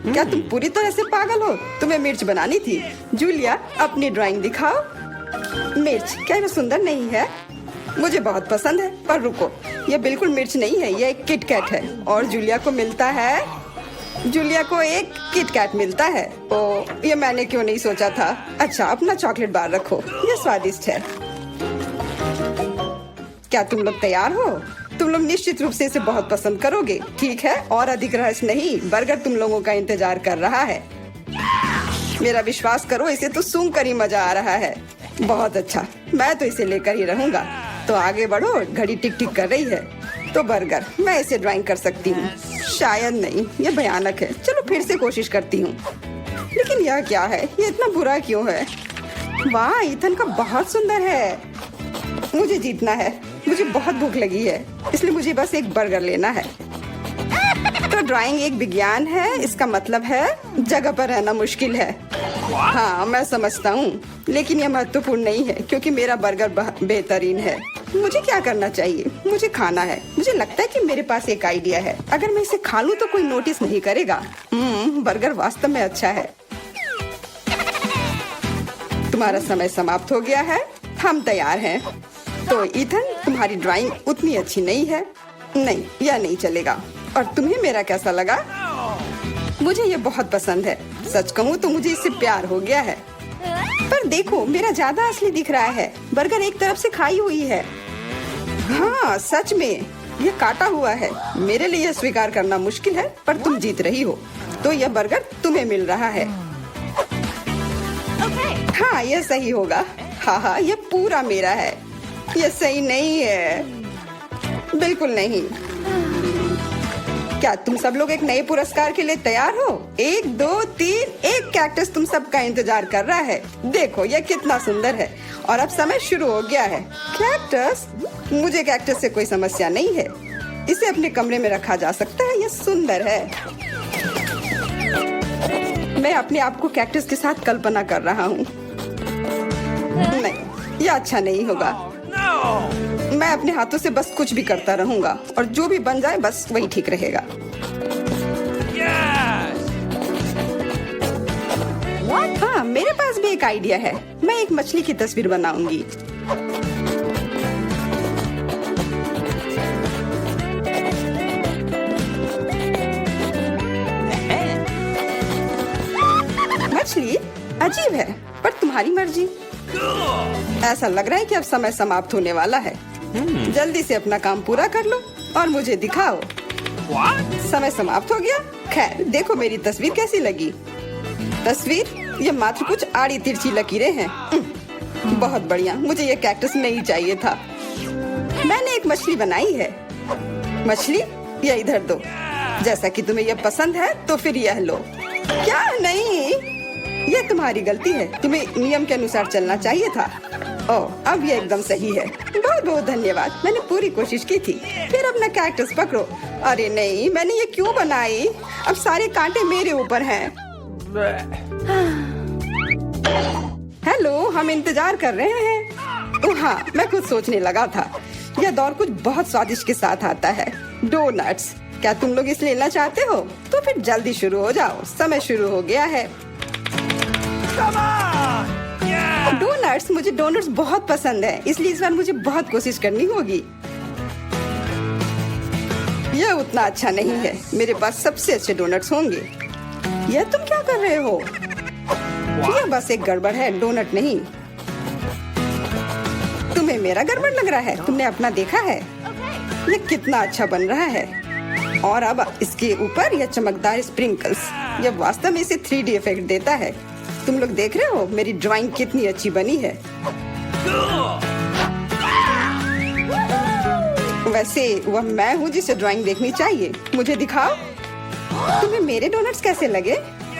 [SPEAKER 2] क्या तुम पूरी तरह से पागल हो? तुम्हें मिर्च बनानी थी। जूलिया, अपनी ड्राइंग दिखाओ। मिर्च? क्या यह सुंदर नहीं है? मुझे बहुत पसंद है, पर रुको, यह बिल्कुल मिर्च नहीं है। यह एक किटकैट है और जूलिया को मिलता है। जूलिया को एक किटकैट मिलता है। ओह, ये मैंने क्यों नहीं सोचा था। अच्छा, अपना चॉकलेट बार रखो, यह स्वादिष्ट है। क्या तुम लोग तैयार हो? तुम लोग निश्चित रूप से इसे बहुत पसंद करोगे, ठीक है? और अधिक रहस्य नहीं, बर्गर तुम लोगों का इंतजार कर रहा है। मेरा विश्वास करो, इसे तो सूंघ कर ही मजा आ रहा है। बहुत अच्छा, मैं तो इसे लेकर ही रहूंगा। तो आगे बढ़ो, घड़ी टिक टिक कर रही है। तो बर्गर, मैं इसे ड्राइंग कर सकती हूँ। शायद नहीं, यह भयानक है। चलो फिर से कोशिश करती हूँ। लेकिन यह क्या है? ये इतना बुरा क्यों है? वाह, ईथन का बहुत सुंदर है। मुझे जीतना है। मुझे बहुत भूख लगी है, इसलिए मुझे बस एक बर्गर लेना है। तो ड्राइंग एक विज्ञान है, इसका मतलब है जगह पर रहना मुश्किल है। हाँ, मैं समझता हूँ, लेकिन यह महत्वपूर्ण नहीं है क्योंकि मेरा बर्गर बेहतरीन है। मुझे क्या करना चाहिए? मुझे खाना है। मुझे लगता है कि मेरे पास एक आइडिया है। अगर मैं इसे खा लूँ तो कोई नोटिस नहीं करेगा। बर्गर वास्तव में अच्छा है। तुम्हारा समय समाप्त हो गया है। हम तैयार हैं। तो ईथन, तुम्हारी ड्राइंग उतनी अच्छी नहीं है। नहीं, यह नहीं चलेगा। और तुम्हें मेरा कैसा लगा? मुझे ये बहुत पसंद है। सच कहूँ तो मुझे इससे प्यार हो गया है। पर देखो, मेरा ज्यादा असली दिख रहा है। बर्गर एक तरफ से खाई हुई है। हाँ, सच में यह काटा हुआ है। मेरे लिए यह स्वीकार करना मुश्किल है, पर तुम जीत रही हो। तो यह बर्गर तुम्हें मिल रहा है। हाँ, यह सही होगा। हाँ, यह पूरा मेरा है। यह सही नहीं है, बिल्कुल नहीं। क्या तुम सब लोग एक नए पुरस्कार के लिए तैयार हो? 1, 2, 3, एक कैक्टस तुम सबका इंतजार कर रहा है। देखो, यह कितना सुंदर है। और अब समय शुरू हो गया है। कैक्टस? मुझे कैक्टस से कोई समस्या नहीं है। इसे अपने कमरे में रखा जा सकता है। यह सुंदर है। मैं अपने आप को कैक्टस के साथ कल्पना कर रहा हूँ। नहीं, यह अच्छा नहीं होगा। मैं अपने हाथों से बस कुछ भी करता रहूंगा और जो भी बन जाए बस वही ठीक रहेगा। हाँ, मेरे पास भी एक आइडिया है। मैं एक मछली की तस्वीर बनाऊंगी। मछली अजीब है, पर तुम्हारी मर्जी। ऐसा लग रहा है कि अब समय समाप्त होने वाला है। जल्दी से अपना काम पूरा कर लो और मुझे दिखाओ। समय समाप्त हो गया। खैर, देखो मेरी तस्वीर कैसी लगी। तस्वीर ये मात्र कुछ आड़ी तिरछी लकीरें हैं। बहुत बढ़िया, मुझे ये कैक्टस नहीं चाहिए था। मैंने एक मछली बनाई है। मछली ये इधर दो। जैसा कि तुम्हें यह पसंद है तो फिर यह लो। क्या नहीं, ये तुम्हारी गलती है। तुम्हें नियम के अनुसार चलना चाहिए था। ओह, अब ये एकदम सही है। बहुत बहुत धन्यवाद, मैंने पूरी कोशिश की थी। फिर अपना कैक्टस पकड़ो। अरे नहीं, मैंने ये क्यों बनाई? अब सारे कांटे मेरे ऊपर हैं। हेलो, हम इंतजार कर रहे हैं। ओह हाँ, मैं कुछ सोचने लगा था। यह दौर कुछ बहुत स्वादिष्ट के साथ आता है। डोनट्स। क्या तुम लोग इसे लेना चाहते हो? तो फिर जल्दी शुरू हो जाओ, समय शुरू हो गया है। डोनट्स, मुझे डोनट्स बहुत पसंद है, इसलिए इस बार मुझे बहुत कोशिश करनी होगी। यह उतना अच्छा नहीं है। मेरे पास सबसे अच्छे डोनट्स होंगे। यह तुम क्या कर रहे हो? यह बस एक गड़बड़ है, डोनट नहीं। तुम्हें मेरा गड़बड़ लग रहा है? तुमने अपना देखा है? यह कितना अच्छा बन रहा है। और अब इसके ऊपर यह चमकदार स्प्रिंकल्स, यह वास्तव में इसे 3D इफेक्ट देता है। तुम लोग देख रहे हो मेरी ड्राइंग कितनी अच्छी बनी है। वैसे वह मैं हूँ जिसे ड्राइंग देखनी चाहिए। मुझे दिखाओ। तुम्हें मेरे डोनट्स कैसे लगे?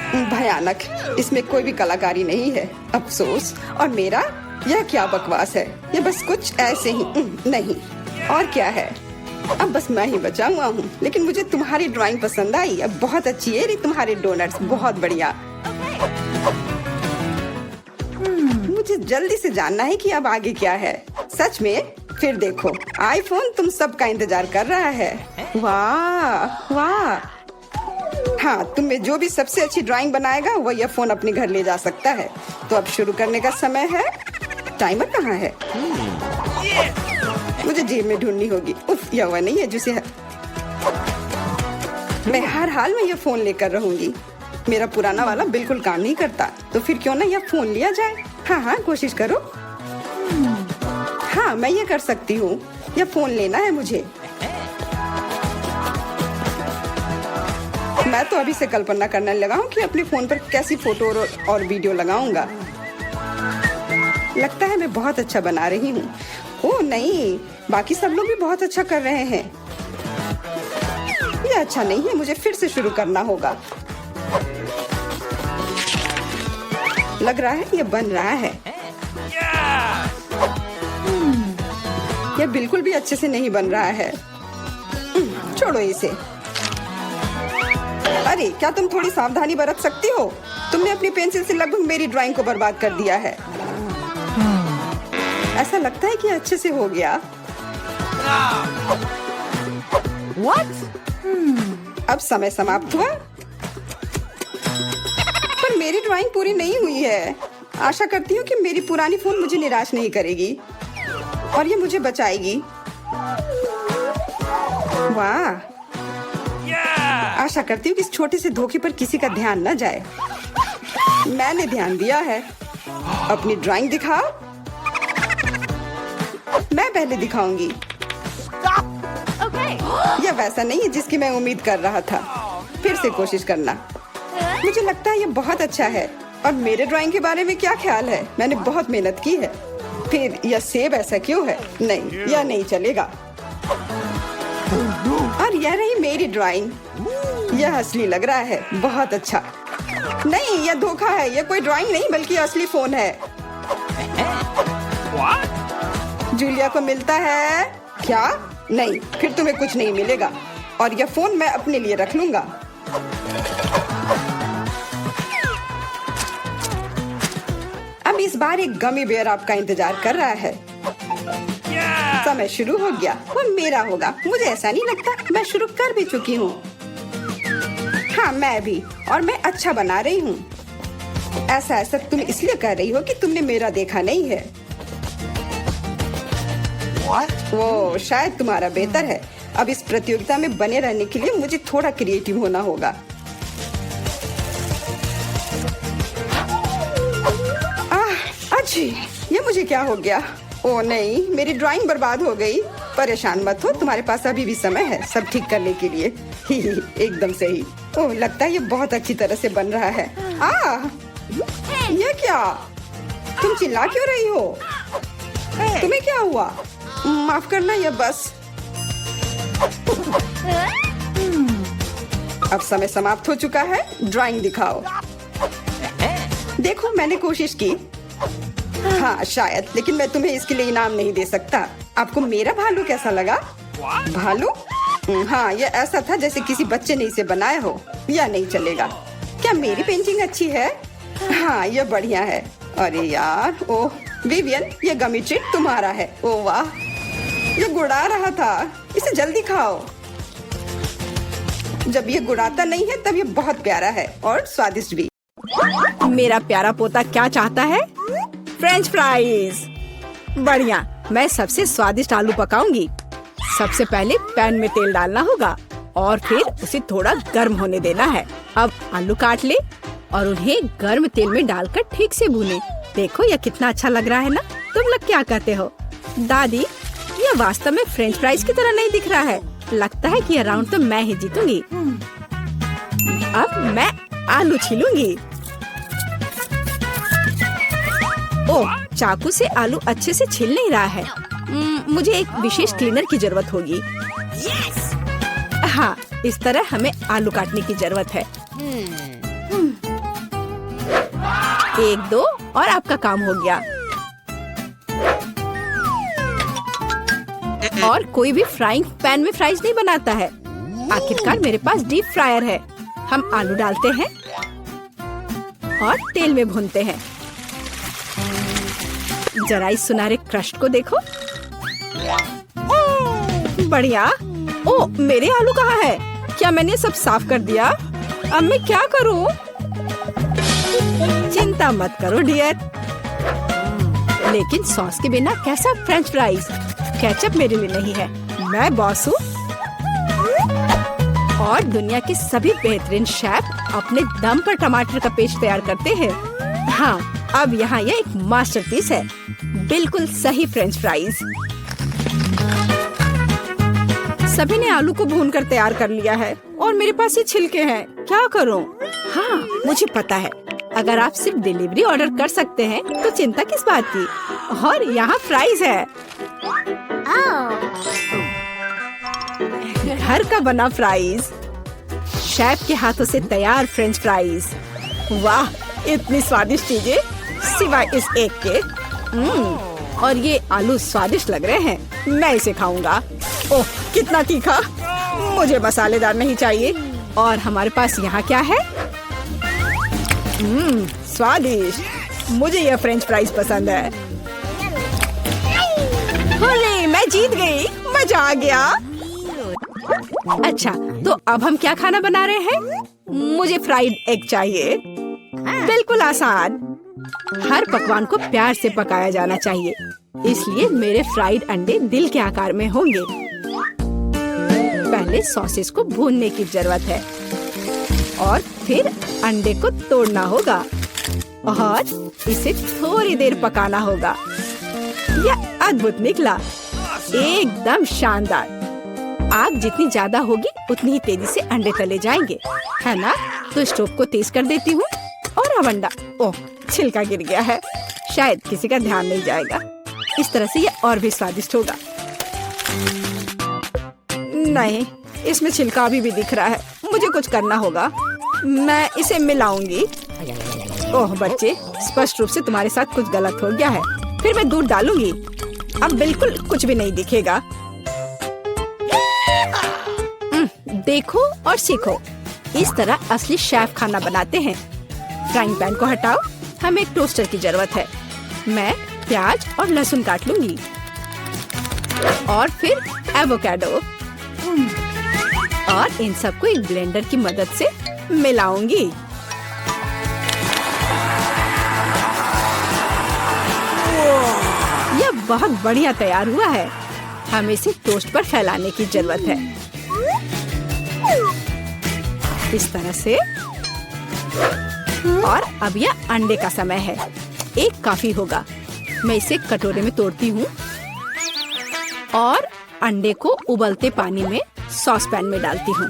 [SPEAKER 2] भयानक, इसमें कोई भी कलाकारी नहीं है। अफसोस। और मेरा, यह क्या बकवास है। यह बस कुछ ऐसे ही नहीं। और क्या है? अब बस मैं ही बचा हुआ हूँ। लेकिन मुझे तुम्हारी ड्राइंग पसंद आई। अब बहुत अच्छी है तुम्हारे डोनट्स, बहुत बढ़िया। मुझे जल्दी से जानना है कि अब आगे क्या है। सच में? फिर देखो, आईफोन तुम सबका इंतजार कर रहा है। वाह वाह। हाँ, तुम में जो भी सबसे अच्छी ड्राइंग बनाएगा वो यह फोन अपने घर ले जा सकता है। तो अब शुरू करने का समय है। टाइमर कहाँ है? मुझे जेब में ढूंढनी होगी। उफ, यह वह नहीं है जिसे मैं हर हाल में यह फोन लेकर रहूंगी। मेरा पुराना वाला बिल्कुल काम नहीं करता, तो फिर क्यों ना यह फोन लिया जाए। हाँ हाँ, कोशिश करो। हाँ, मैं ये कर सकती हूँ। यह फोन लेना है मुझे। मैं तो अभी से कल्पना करने लगा हूँ कि अपने फोन पर कैसी फोटो और वीडियो लगाऊंगा। लगता है मैं बहुत अच्छा बना रही हूँ। ओह नहीं, बाकी सब लोग भी बहुत अच्छा कर रहे हैं। यह अच्छा नहीं है, मुझे फिर से शुरू करना होगा। लग रहा है यह बन रहा है। यह बिल्कुल भी अच्छे से नहीं बन रहा है। छोड़ो इसे। अरे, क्या तुम थोड़ी सावधानी बरत सकती हो? तुमने अपनी पेंसिल से लगभग मेरी ड्राइंग को बर्बाद कर दिया है। ऐसा लगता है कि अच्छे से हो गया।
[SPEAKER 1] What?
[SPEAKER 2] अब समय समाप्त हुआ। पर मेरी ड्राइंग पूरी नहीं हुई है। आशा करती हूँ कि मेरी पुरानी फोन मुझे निराश नहीं करेगी और ये मुझे बचाएगी। वाह, आशा करती हूँ कि इस छोटे से धोखे पर किसी का ध्यान न जाए। मैंने ध्यान दिया है। अपनी ड्राइंग दिखाओ। मैं पहले दिखाऊंगी। यह वैसा नहीं है जिसकी मैं उम्मीद कर रहा था। फिर से कोशिश करना। मुझे लगता है यह बहुत अच्छा है। और मेरे ड्राइंग के बारे में क्या ख्याल है? मैंने बहुत मेहनत की है। फिर यह सेब ऐसा क्यों है? नहीं, यह नहीं चलेगा। और यह रही मेरी ड्राइंग। यह असली लग रहा है। बहुत अच्छा। नहीं, यह धोखा है। यह कोई ड्राइंग नहीं बल्कि असली फोन है। जूलिया को मिलता है क्या? नहीं, फिर तुम्हें कुछ नहीं मिलेगा। और यह फोन मैं अपने लिए रख लूंगा। अब इस बार एक गमी बेयर आपका इंतजार कर रहा है। समय शुरू हो गया, वो मेरा होगा। मुझे ऐसा नहीं लगता, मैं शुरू कर भी चुकी हूँ। हाँ मैं भी, और मैं अच्छा बना रही हूँ। ऐसा तुम इसलिए कह रही हो कि तुमने मेरा देखा नहीं है। वो शायद तुम्हारा बेहतर है। अब इस प्रतियोगिता में बने रहने के लिए मुझे थोड़ा क्रिएटिव होना होगा। अच्छी, ये मुझे क्या हो गया? ओ नहीं, मेरी ड्राइंग बर्बाद हो गई। परेशान मत हो, तुम्हारे पास अभी भी समय है सब ठीक करने के लिए। एकदम सही। ओह, लगता है ये बहुत अच्छी तरह से बन रहा है। ये क्या? तुम चिल्ला क्यों रही हो? तुम्हें क्या हुआ? माफ करना, ये बस। अब समय समाप्त हो चुका है। ड्राइंग दिखाओ। देखो, मैंने कोशिश की। हाँ शायद, लेकिन मैं तुम्हें इसके लिए इनाम नहीं दे सकता। आपको मेरा भालू कैसा लगा? भालू? हाँ, ये ऐसा था जैसे किसी बच्चे ने इसे बनाया हो। या नहीं चलेगा। क्या मेरी पेंटिंग अच्छी है? हाँ, ये बढ़िया है। अरे यार, ओह विवियन, ये गमी ट्रीट तुम्हारा है। ओह वाह, ये गुड़ा रहा था। इसे जल्दी खाओ। जब ये गुड़ाता नहीं है तब ये बहुत प्यारा है और स्वादिष्ट भी।
[SPEAKER 1] मेरा प्यारा पोता क्या चाहता है? French fries. बढ़िया, मैं सबसे स्वादिष्ट आलू पकाऊंगी। सबसे पहले पैन में तेल डालना होगा और फिर उसे थोड़ा गर्म होने देना है। अब आलू काट ले और उन्हें गर्म तेल में डालकर ठीक से भूने। देखो, यह कितना अच्छा लग रहा है ना? तुम लोग क्या कहते हो? दादी, यह वास्तव में फ्रेंच फ्राइज की तरह नहीं दिख रहा है। लगता है कि यह राउंड तो मैं ही जीतूंगी। अब मैं आलू छीलूंगी। ओह, चाकू से आलू अच्छे से छिल नहीं रहा है। मुझे एक विशेष क्लीनर की जरूरत होगी। हाँ, इस तरह हमें आलू काटने की जरूरत है। 1, 2 और आपका काम हो गया। और कोई भी फ्राइंग पैन में फ्राइज नहीं बनाता है। आखिरकार मेरे पास डीप फ्रायर है। हम आलू डालते हैं और तेल में भूनते हैं। जरा इस सुनहरे क्रस्ट को देखो। बढ़िया। ओ, मेरे आलू कहाँ है? क्या मैंने सब साफ कर दिया? अब मैं क्या करूं? चिंता मत करो डियर। लेकिन सॉस के बिना कैसा फ्रेंच फ्राइज? केचप मेरे लिए नहीं है, मैं बॉस हूँ। और दुनिया के सभी बेहतरीन शेफ अपने दम पर टमाटर का पेस्ट तैयार करते हैं। हाँ, अब यहाँ यह एक मास्टरपीस है। बिल्कुल सही फ्रेंच फ्राइज। सभी ने आलू को भूनकर तैयार कर लिया है और मेरे पास ये छिलके हैं। क्या करूँ? हाँ, मुझे पता है। अगर आप सिर्फ डिलीवरी ऑर्डर कर सकते हैं तो चिंता किस बात की। और यहाँ फ्राइज है। घर का बना फ्राइज, शेफ के हाथों से तैयार फ्रेंच फ्राइज। वाह, इतनी स्वादिष्ट चीजें सिवाय इस एक के। और ये आलू स्वादिष्ट लग रहे हैं। मैं इसे खाऊंगा। ओह, कितना तीखा। मुझे मसालेदार नहीं चाहिए। और हमारे पास यहाँ क्या है? स्वादिष्ट। मुझे यह फ्रेंच फ्राइज पसंद है। होले, मैं जीत गई। मजा आ गया। अच्छा, तो अब हम क्या खाना बना रहे हैं? मुझे फ्राइड एग चाहिए। बिल्कुल आसान। हर पकवान को प्यार से पकाया जाना चाहिए, इसलिए मेरे फ्राइड अंडे दिल के आकार में होंगे। पहले सॉसेस को भूनने की जरूरत है और फिर अंडे को तोड़ना होगा और इसे थोड़ी देर पकाना होगा। यह अद्भुत निकला, एकदम शानदार। आग जितनी ज्यादा होगी उतनी ही तेजी से अंडे तले जाएंगे, है ना? तो स्टोव को तेज कर देती हूँ और अब अंडा। ओह, छिलका गिर गया है। शायद किसी का ध्यान नहीं जाएगा। इस तरह से ये और भी स्वादिष्ट होगा। नहीं, इसमें छिलका अभी भी दिख रहा है। मुझे कुछ करना होगा। मैं इसे मिलाऊंगी। ओह बच्चे, स्पष्ट रूप से तुम्हारे साथ कुछ गलत हो गया है। फिर मैं दूध डालूंगी। अब बिल्कुल कुछ भी नहीं दिखेगा। देखो और सीखो। इस तरह असली शेफ खाना बनाते हैं। फ्राइंग पैन को हटाओ। हमें एक टोस्टर की जरूरत है। मैं प्याज और लहसुन काट लूंगी। और फिर एवोकाडो और इन सबको एक ब्लेंडर की मदद से मिलाऊंगी। यह बहुत बढ़िया तैयार हुआ है। हमें इसे टोस्ट पर फैलाने की जरूरत है, इस तरह से। और अब यह अंडे का समय है। एक काफी होगा। मैं इसे कटोरे में तोड़ती हूँ और अंडे को उबलते पानी में सॉस पैन में डालती हूँ।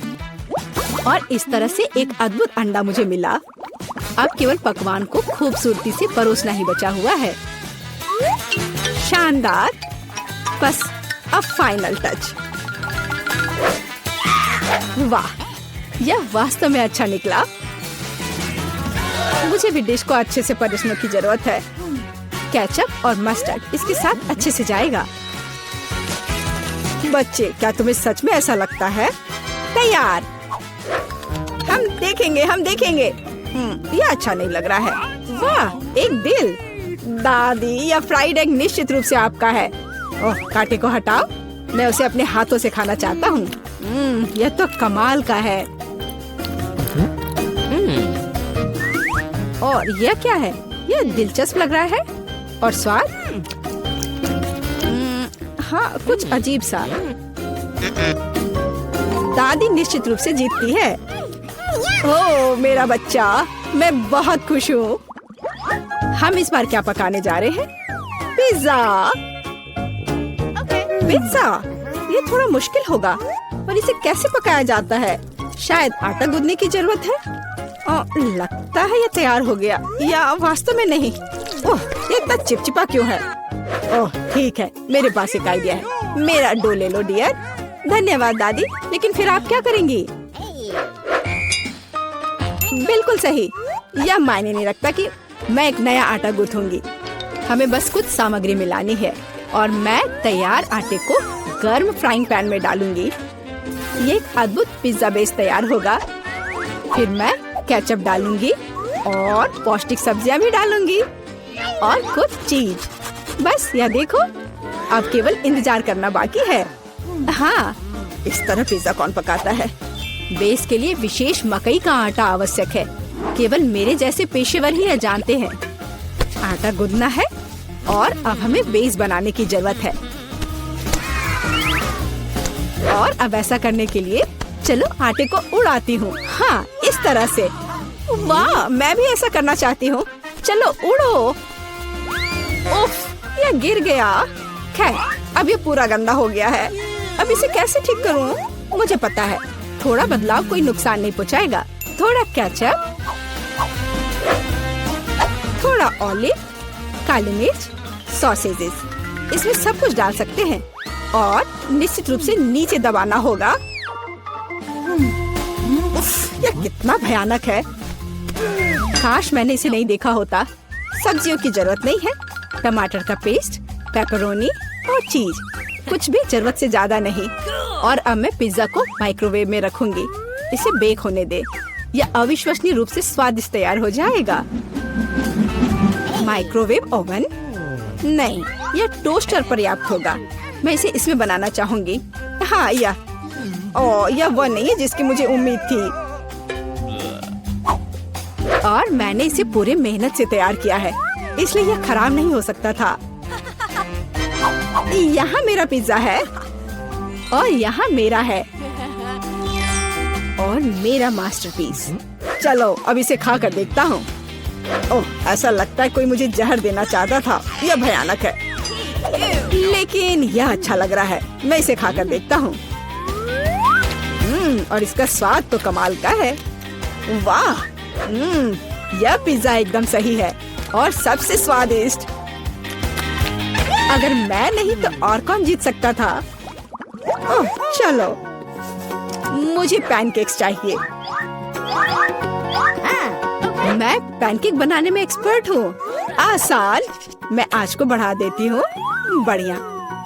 [SPEAKER 1] और इस तरह से एक अद्भुत अंडा मुझे मिला। अब केवल पकवान को खूबसूरती से परोसना ही बचा हुआ है। शानदार। बस अब फाइनल टच। वाह, यह वास्तव में अच्छा निकला। मुझे भी डिश को अच्छे से परोसने की जरूरत है। केचप और मस्टर्ड इसके साथ अच्छे से जाएगा। बच्चे, क्या तुम्हें सच में ऐसा लगता है? तैयार। हम देखेंगे। यह अच्छा नहीं लग रहा है। वाह, एक दिल। दादी, यह फ्राइड एग निश्चित रूप से आपका है। ओह, कांटे को हटाओ। मैं उसे अपने हाथों से खाना चाहता हूँ। यह तो कमाल का है। और यह क्या है? यह दिलचस्प लग रहा है। और स्वाद? हाँ, कुछ अजीब सा। दादी निश्चित रूप से जीतती है। ओह, मेरा बच्चा, मैं बहुत खुश हूँ। हम इस बार क्या पकाने जा रहे हैं? पिज्जा। पिज्जा, ये थोड़ा मुश्किल होगा। पर इसे कैसे पकाया जाता है? शायद आटा गूंदने की जरूरत है। लगता है ये तैयार हो गया, या वास्तव में नहीं। ओह, ये इतना चिपचिपा क्यों है? ओह, ठीक है, मेरे पास एक आइडिया है। मेरा डो ले लो डियर। धन्यवाद दादी। लेकिन फिर आप क्या करेंगी? बिल्कुल सही। यह मायने नहीं रखता कि मैं एक नया आटा गूंथूंगी। हमें बस कुछ सामग्री मिलानी है और मैं तैयार आटे को गर्म फ्राइंग पैन में डालूंगी। ये एक अद्भुत पिज्जा बेस तैयार होगा। फिर मैं केचप डालूंगी और पौष्टिक सब्जियां भी डालूंगी और कुछ चीज। बस यह देखो, अब केवल इंतजार करना बाकी है। हाँ, इस तरह पिज्जा कौन पकाता है? बेस के लिए विशेष मकई का आटा आवश्यक है। केवल मेरे जैसे पेशेवर ही यह जानते हैं। आटा गूंदना है और अब हमें बेस बनाने की जरूरत है। और अब ऐसा करने के लिए चलो आटे को उड़ाती हूँ। हाँ, इस तरह से। वाह, मैं भी ऐसा करना चाहती हूँ। चलो उड़ो। उफ, यह गिर गया। खैर, अब ये पूरा गंदा हो गया है। अब इसे कैसे ठीक करूँ? मुझे पता है, थोड़ा बदलाव कोई नुकसान नहीं पहुँचाएगा। थोड़ा केचप, थोड़ा ऑलिव, काली मिर्च, सॉसेजेस, इसमें सब कुछ डाल सकते हैं और निश्चित रूप से नीचे दबाना होगा। उफ, यह कितना भयानक है। काश मैंने इसे नहीं देखा होता। सब्जियों की जरूरत नहीं है। टमाटर का पेस्ट, पेपरोनी और चीज, कुछ भी जरूरत से ज्यादा नहीं। और अब मैं पिज्जा को माइक्रोवेव में रखूंगी। इसे बेक होने दे। यह अविश्वसनीय रूप से स्वादिष्ट तैयार हो जाएगा। माइक्रोवेव ओवन नहीं, यह टोस्टर पर्याप्त होगा। मैं इसे इसमें बनाना चाहूंगी। हाँ, यह वो नहीं है जिसकी मुझे उम्मीद थी। और मैंने इसे पूरे मेहनत से तैयार किया है, इसलिए यह खराब नहीं हो सकता था। यहाँ मेरा पिज्जा है और यहाँ मेरा है और मेरा मास्टरपीस। चलो अब इसे खा कर देखता हूँ। ओह, ऐसा लगता है कोई मुझे जहर देना चाहता था। यह भयानक है, लेकिन यह अच्छा लग रहा है। मैं इसे खा कर देखता हूँ। और इसका स्वाद तो कमाल का है। वाह, यह पिज्जा एकदम सही है और सबसे स्वादिष्ट। अगर मैं नहीं तो और कौन जीत सकता था? ओह, चलो, मुझे पैनकेक्स चाहिए। मैं पैनकेक बनाने में एक्सपर्ट हूँ। आसान। मैं आंच को बढ़ा देती हूँ। बढ़िया।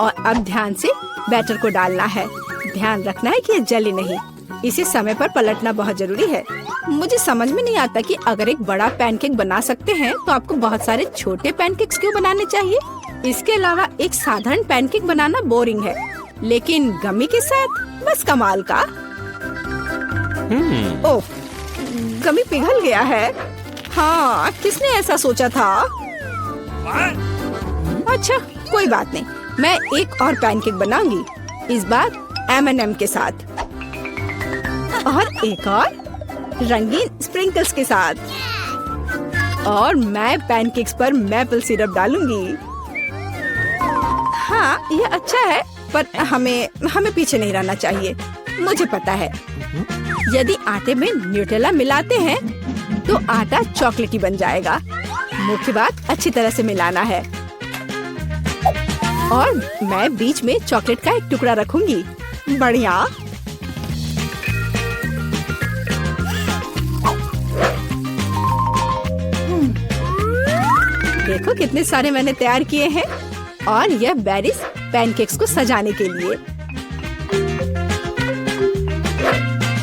[SPEAKER 1] और अब ध्यान से बैटर को डालना है। ध्यान रखना है कि ये जले नहीं। इसे समय पर पलटना बहुत जरूरी है। मुझे समझ में नहीं आता कि अगर एक बड़ा पैनकेक बना सकते हैं तो आपको बहुत सारे छोटे पैनकेक्स क्यों बनाने चाहिए। इसके अलावा एक साधारण पैनकेक बनाना बोरिंग है, लेकिन गमी के साथ बस कमाल का। ओह, गमी पिघल गया है। हाँ, किसने ऐसा सोचा था? अच्छा, कोई बात नहीं, मैं एक और पैनकेक बनाऊंगी, इस बार M&M के साथ, और एक और रंगीन स्प्रिंकल्स के साथ, और मैं पैनकेक्स पर मैपल सिरप डालूंगी। हाँ, ये अच्छा है, पर हमें पीछे नहीं रहना चाहिए। मुझे पता है, यदि आटे में न्यूटेला मिलाते हैं तो आटा चॉकलेटी बन जाएगा। मुख्य बात अच्छी तरह से मिलाना है। और मैं बीच में चॉकलेट का एक टुकड़ा रखूंगी। बढ़िया। देखो कितने सारे मैंने तैयार किए हैं, और यह बेरीज पैनकेक्स को सजाने के लिए।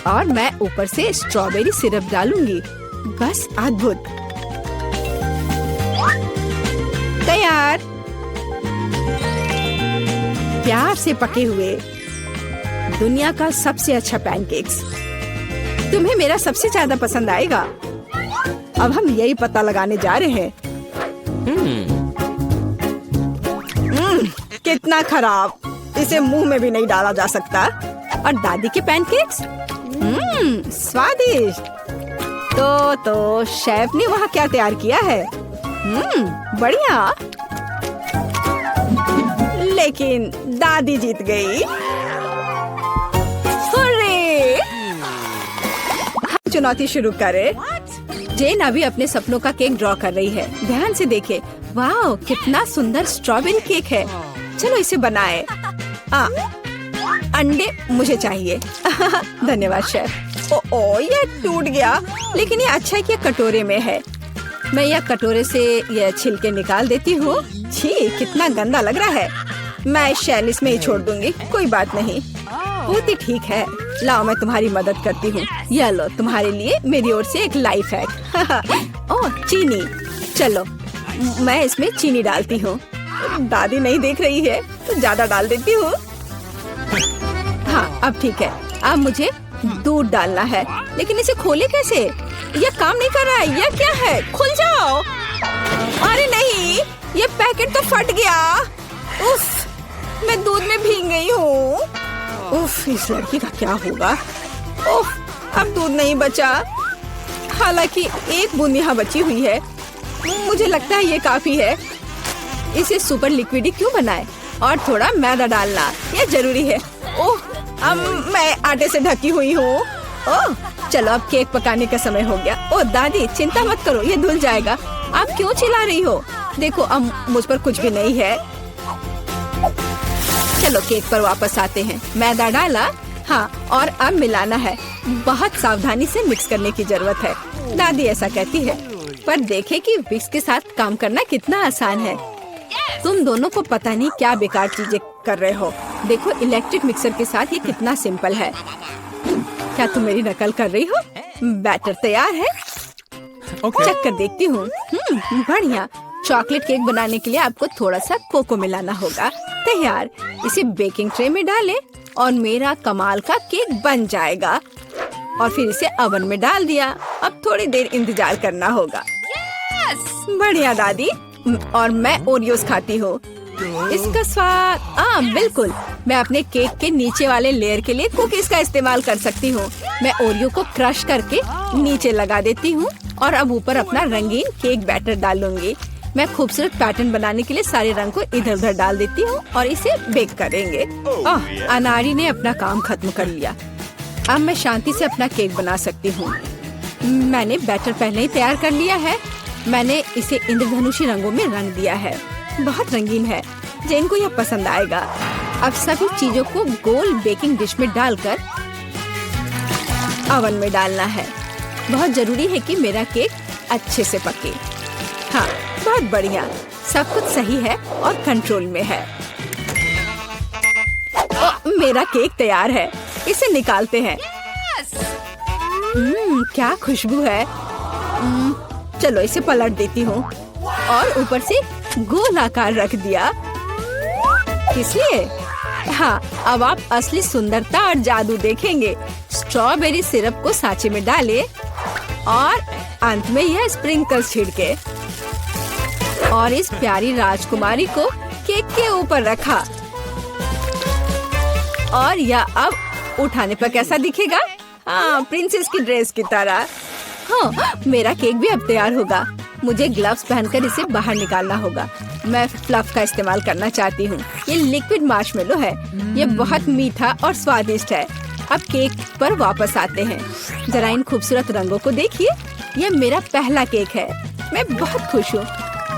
[SPEAKER 1] और मैं ऊपर से स्ट्रॉबेरी सिरप डालूंगी। बस अद्भुत, तैयार। प्यार से पके हुए दुनिया का सबसे अच्छा पैनकेक्स। तुम्हें मेरा सबसे ज्यादा पसंद आएगा। अब हम यही पता लगाने जा रहे हैं। कितना खराब, इसे मुंह में भी नहीं डाला जा सकता। और दादी के पैनकेक्स, स्वादिष्ट। तो शेफ ने वहाँ क्या तैयार किया है? बढ़िया। लेकिन दादी जीत गई। हुर्रे! हम चुनौती शुरू करें। जेन अभी अपने सपनों का केक ड्रॉ कर रही है। ध्यान से देखे। वाह, कितना सुंदर स्ट्रॉबेरी केक है। चलो इसे बनाए। अंडे मुझे चाहिए। धन्यवाद शेफ। ओ, ये टूट गया, लेकिन ये अच्छा है कि ये कटोरे में है। मैं यह कटोरे से यह छिलके निकाल देती हूँ। छी, कितना गंदा लग रहा है। मैं शैल इसमें ही छोड़ दूंगी, कोई बात नहीं। बहुत ही ठीक है। लाओ, मैं तुम्हारी मदद करती हूँ। यह लो, तुम्हारे लिए मेरी ओर से एक लाइफ हैक। ओह, चीनी। चलो, मैं इसमें चीनी डालती हूँ। दादी नहीं देख रही है तो ज्यादा डाल देती हूँ। हाँ, अब ठीक है। अब मुझे दूध डालना है, लेकिन इसे खोले कैसे? यह काम नहीं कर रहा है। यह क्या है? खुल जाओ। अरे नहीं, ये पैकेट तो फट गया। उफ, मैं दूध में भीग गई हूँ। उफ, इस लड़की का क्या होगा? उफ, अब दूध नहीं बचा। हालांकि एक बूंद यहाँ बची हुई है। मुझे लगता है ये काफी है। इसे सुपर लिक्विड क्यों बनाए? और थोड़ा मैदा डालना, यह जरूरी है। ओह, अब मैं आटे से ढकी हुई हूँ। ओह, चलो अब केक पकाने का समय हो गया। ओह दादी, चिंता मत करो, ये धुल जाएगा। आप क्यों चिल्ला रही हो? देखो, अब मुझ पर कुछ भी नहीं है। चलो केक पर वापस आते हैं। मैदा डाला, हाँ, और अब मिलाना है। बहुत सावधानी से मिक्स करने की जरूरत है। दादी ऐसा कहती है, पर देखे कि विक्स के साथ काम करना कितना आसान है। तुम दोनों को पता नहीं क्या बेकार चीजें कर रहे हो। देखो, इलेक्ट्रिक मिक्सर के साथ ये कितना सिंपल है। क्या तुम मेरी नकल कर रही हो? बैटर तैयार है। चेक कर देखती हूँ। बढ़िया। चॉकलेट केक बनाने के लिए आपको थोड़ा सा कोको मिलाना होगा। तैयार। इसे बेकिंग ट्रे में डालें और मेरा कमाल का केक बन जाएगा। और फिर इसे ओवन में डाल दिया। अब थोड़ी देर इंतजार करना होगा। बढ़िया दादी। और मैं ओरियोस खाती हूँ। इसका स्वाद, बिल्कुल। मैं अपने केक के नीचे वाले लेयर के लिए कुकीज का इस्तेमाल कर सकती हूँ। मैं ओरियो को क्रश करके नीचे लगा देती हूँ और अब ऊपर अपना रंगीन केक बैटर डालूंगी। मैं खूबसूरत पैटर्न बनाने के लिए सारे रंग को इधर उधर डाल देती हूँ और इसे बेक करेंगे। अनारी ने अपना काम खत्म कर लिया। अब मैं शांति से अपना केक बना सकती हूँ। मैंने बैटर पहले ही तैयार कर लिया है। मैंने इसे इंद्रधनुषी रंगों में रंग दिया है। बहुत रंगीन है। जेन को यह पसंद आएगा। अब सभी चीजों को गोल बेकिंग डिश में डालकर ओवन में डालना है। बहुत जरूरी है कि मेरा केक अच्छे से पके। हाँ, बहुत बढ़िया। सब कुछ सही है और कंट्रोल में है। मेरा केक तैयार है। इसे निकालते हैं। क्या खुशबू है। चलो इसे पलट देती हूँ और ऊपर से गोल आकार रख दिया। इसलिए हाँ, अब आप असली सुंदरता और जादू देखेंगे। स्ट्रॉबेरी सिरप को सांचे में डालें और अंत में यह स्प्रिंकल्स छिड़के और इस प्यारी राजकुमारी को केक के ऊपर रखा। और यह अब उठाने पर कैसा दिखेगा? हाँ, प्रिंसेस की ड्रेस की तरह। हाँ, मेरा केक भी अब तैयार होगा। मुझे ग्लव्स पहनकर इसे बाहर निकालना होगा। मैं फ्लफ का इस्तेमाल करना चाहती हूँ। ये लिक्विड मार्शमेलो है। ये बहुत मीठा और स्वादिष्ट है। अब केक पर वापस आते हैं। जरा इन खूबसूरत रंगों को देखिए। ये मेरा पहला केक है। मैं बहुत खुश हूँ।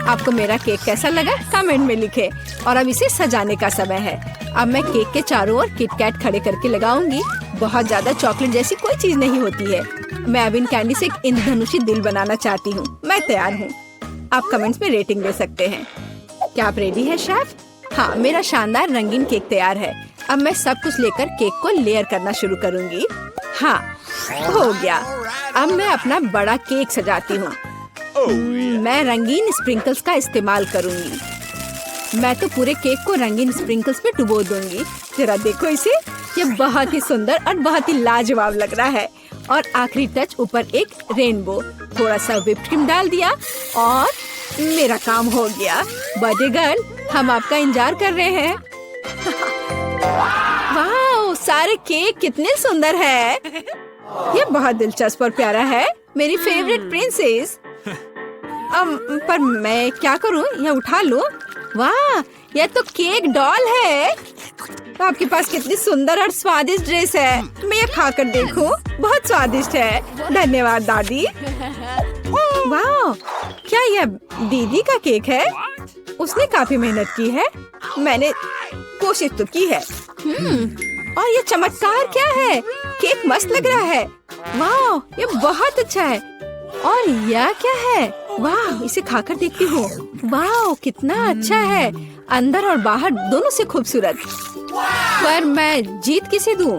[SPEAKER 1] आपको मेरा केक कैसा लगा कमेंट में लिखें। और अब इसे सजाने का समय है। अब मैं केक के चारों ओर किटकैट खड़े करके लगाऊंगी। बहुत ज्यादा चॉकलेट जैसी कोई चीज नहीं होती है। मैं अब इन कैंडी से एक इंद्रधनुषी दिल बनाना चाहती हूँ। मैं तैयार हूँ। आप कमेंट्स में रेटिंग दे सकते हैं। क्या आप रेडी है शेफ? हाँ, मेरा शानदार रंगीन केक तैयार है। अब मैं सब कुछ लेकर केक को लेयर करना शुरू करूँगी। हाँ, हो गया। अब मैं अपना बड़ा केक सजाती हूँ। मैं रंगीन स्प्रिंकल्स का इस्तेमाल करूँगी। मैं तो पूरे केक को रंगीन स्प्रिंकल्स में डुबो दूंगी। जरा देखो इसे। ये बहुत ही सुंदर और बहुत ही लाजवाब लग रहा है। और आखिरी टच ऊपर एक रेनबो। थोड़ा सा व्हिप्ड क्रीम डाल दिया और मेरा काम हो गया। बर्थडे गर्ल, हम आपका इंतजार कर रहे हैं। वाह, सारे केक कितने सुंदर है। ये बहुत दिलचस्प और प्यारा है। मेरी फेवरेट प्रिंसेस। पर मैं क्या करूं? यह उठा लूं? वाह, यह तो केक डॉल है। आपके पास कितनी सुंदर और स्वादिष्ट ड्रेस है। मैं ये खाकर देखूं? बहुत स्वादिष्ट है। धन्यवाद दादी। वाह, क्या यह दीदी का केक है? उसने काफी मेहनत की है। मैंने कोशिश तो की है। और ये चमत्कार क्या है? केक मस्त लग रहा है। वाह, ये बहुत अच्छा है। और यह क्या है? वाह, इसे खाकर देखती हूँ। वाह, कितना अच्छा है। अंदर और बाहर दोनों से खूबसूरत। पर मैं जीत किसे दूँ?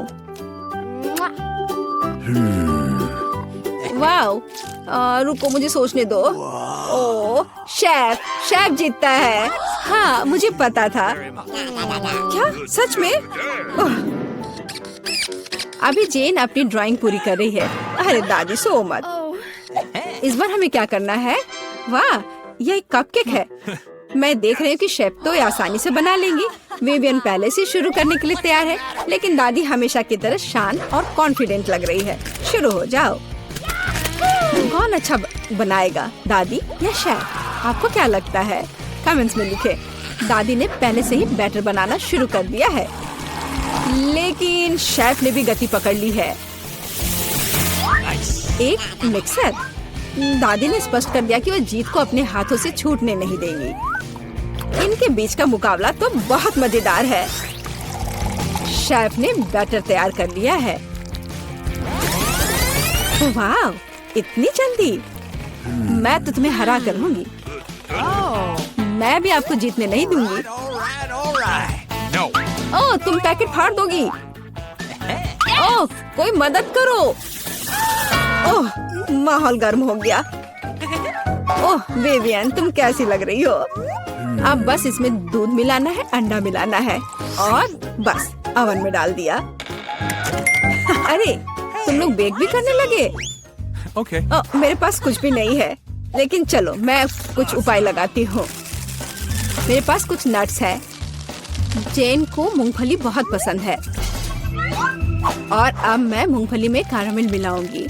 [SPEAKER 1] वाह, रुको मुझे सोचने दो। ओह, शेफ जीतता है। हाँ, मुझे पता था। क्या सच में? अभी जेन अपनी ड्राइंग पूरी कर रही है। अरे दादी, सो मत। इस बार हमें क्या करना है? वाह, यह एक कपकेक है। मैं देख रही हूँ कि शेफ तो ये आसानी से बना लेंगी। विवियन पहले से शुरू करने के लिए तैयार है, लेकिन दादी हमेशा की तरह शांत और कॉन्फिडेंट लग रही है। शुरू हो जाओ। कौन अच्छा बनाएगा, दादी या शेफ? आपको क्या लगता है? कमेंट्स में लिखें। दादी ने पहले से ही बैटर बनाना शुरू कर दिया है, लेकिन शेफ ने भी गति पकड़ ली है। एक मिक्सर। दादी ने स्पष्ट कर दिया कि वो जीत को अपने हाथों से छूटने नहीं देंगी। इनके बीच का मुकाबला तो बहुत मजेदार है। शेफ ने बैटर तैयार कर लिया है। वाह, इतनी जल्दी! मैं तो तुम्हें हरा कर लूंगी। मैं भी आपको जीतने नहीं दूंगी। ओह, तुम पैकेट फाड़ दोगी। ओह, कोई मदद करो। ओह, माहौल गर्म हो गया। ओह विवियन, तुम कैसी लग रही हो? अब बस इसमें दूध मिलाना है, अंडा मिलाना है और बस ओवन में डाल दिया। अरे, तुम लोग बेक भी करने लगे?
[SPEAKER 3] Okay.
[SPEAKER 1] मेरे पास कुछ भी नहीं है, लेकिन चलो मैं कुछ उपाय लगाती हूँ। मेरे पास कुछ नट्स है। जेन को मूंगफली बहुत पसंद है और अब मैं मूंगफली में कैरामेल मिलाऊंगी।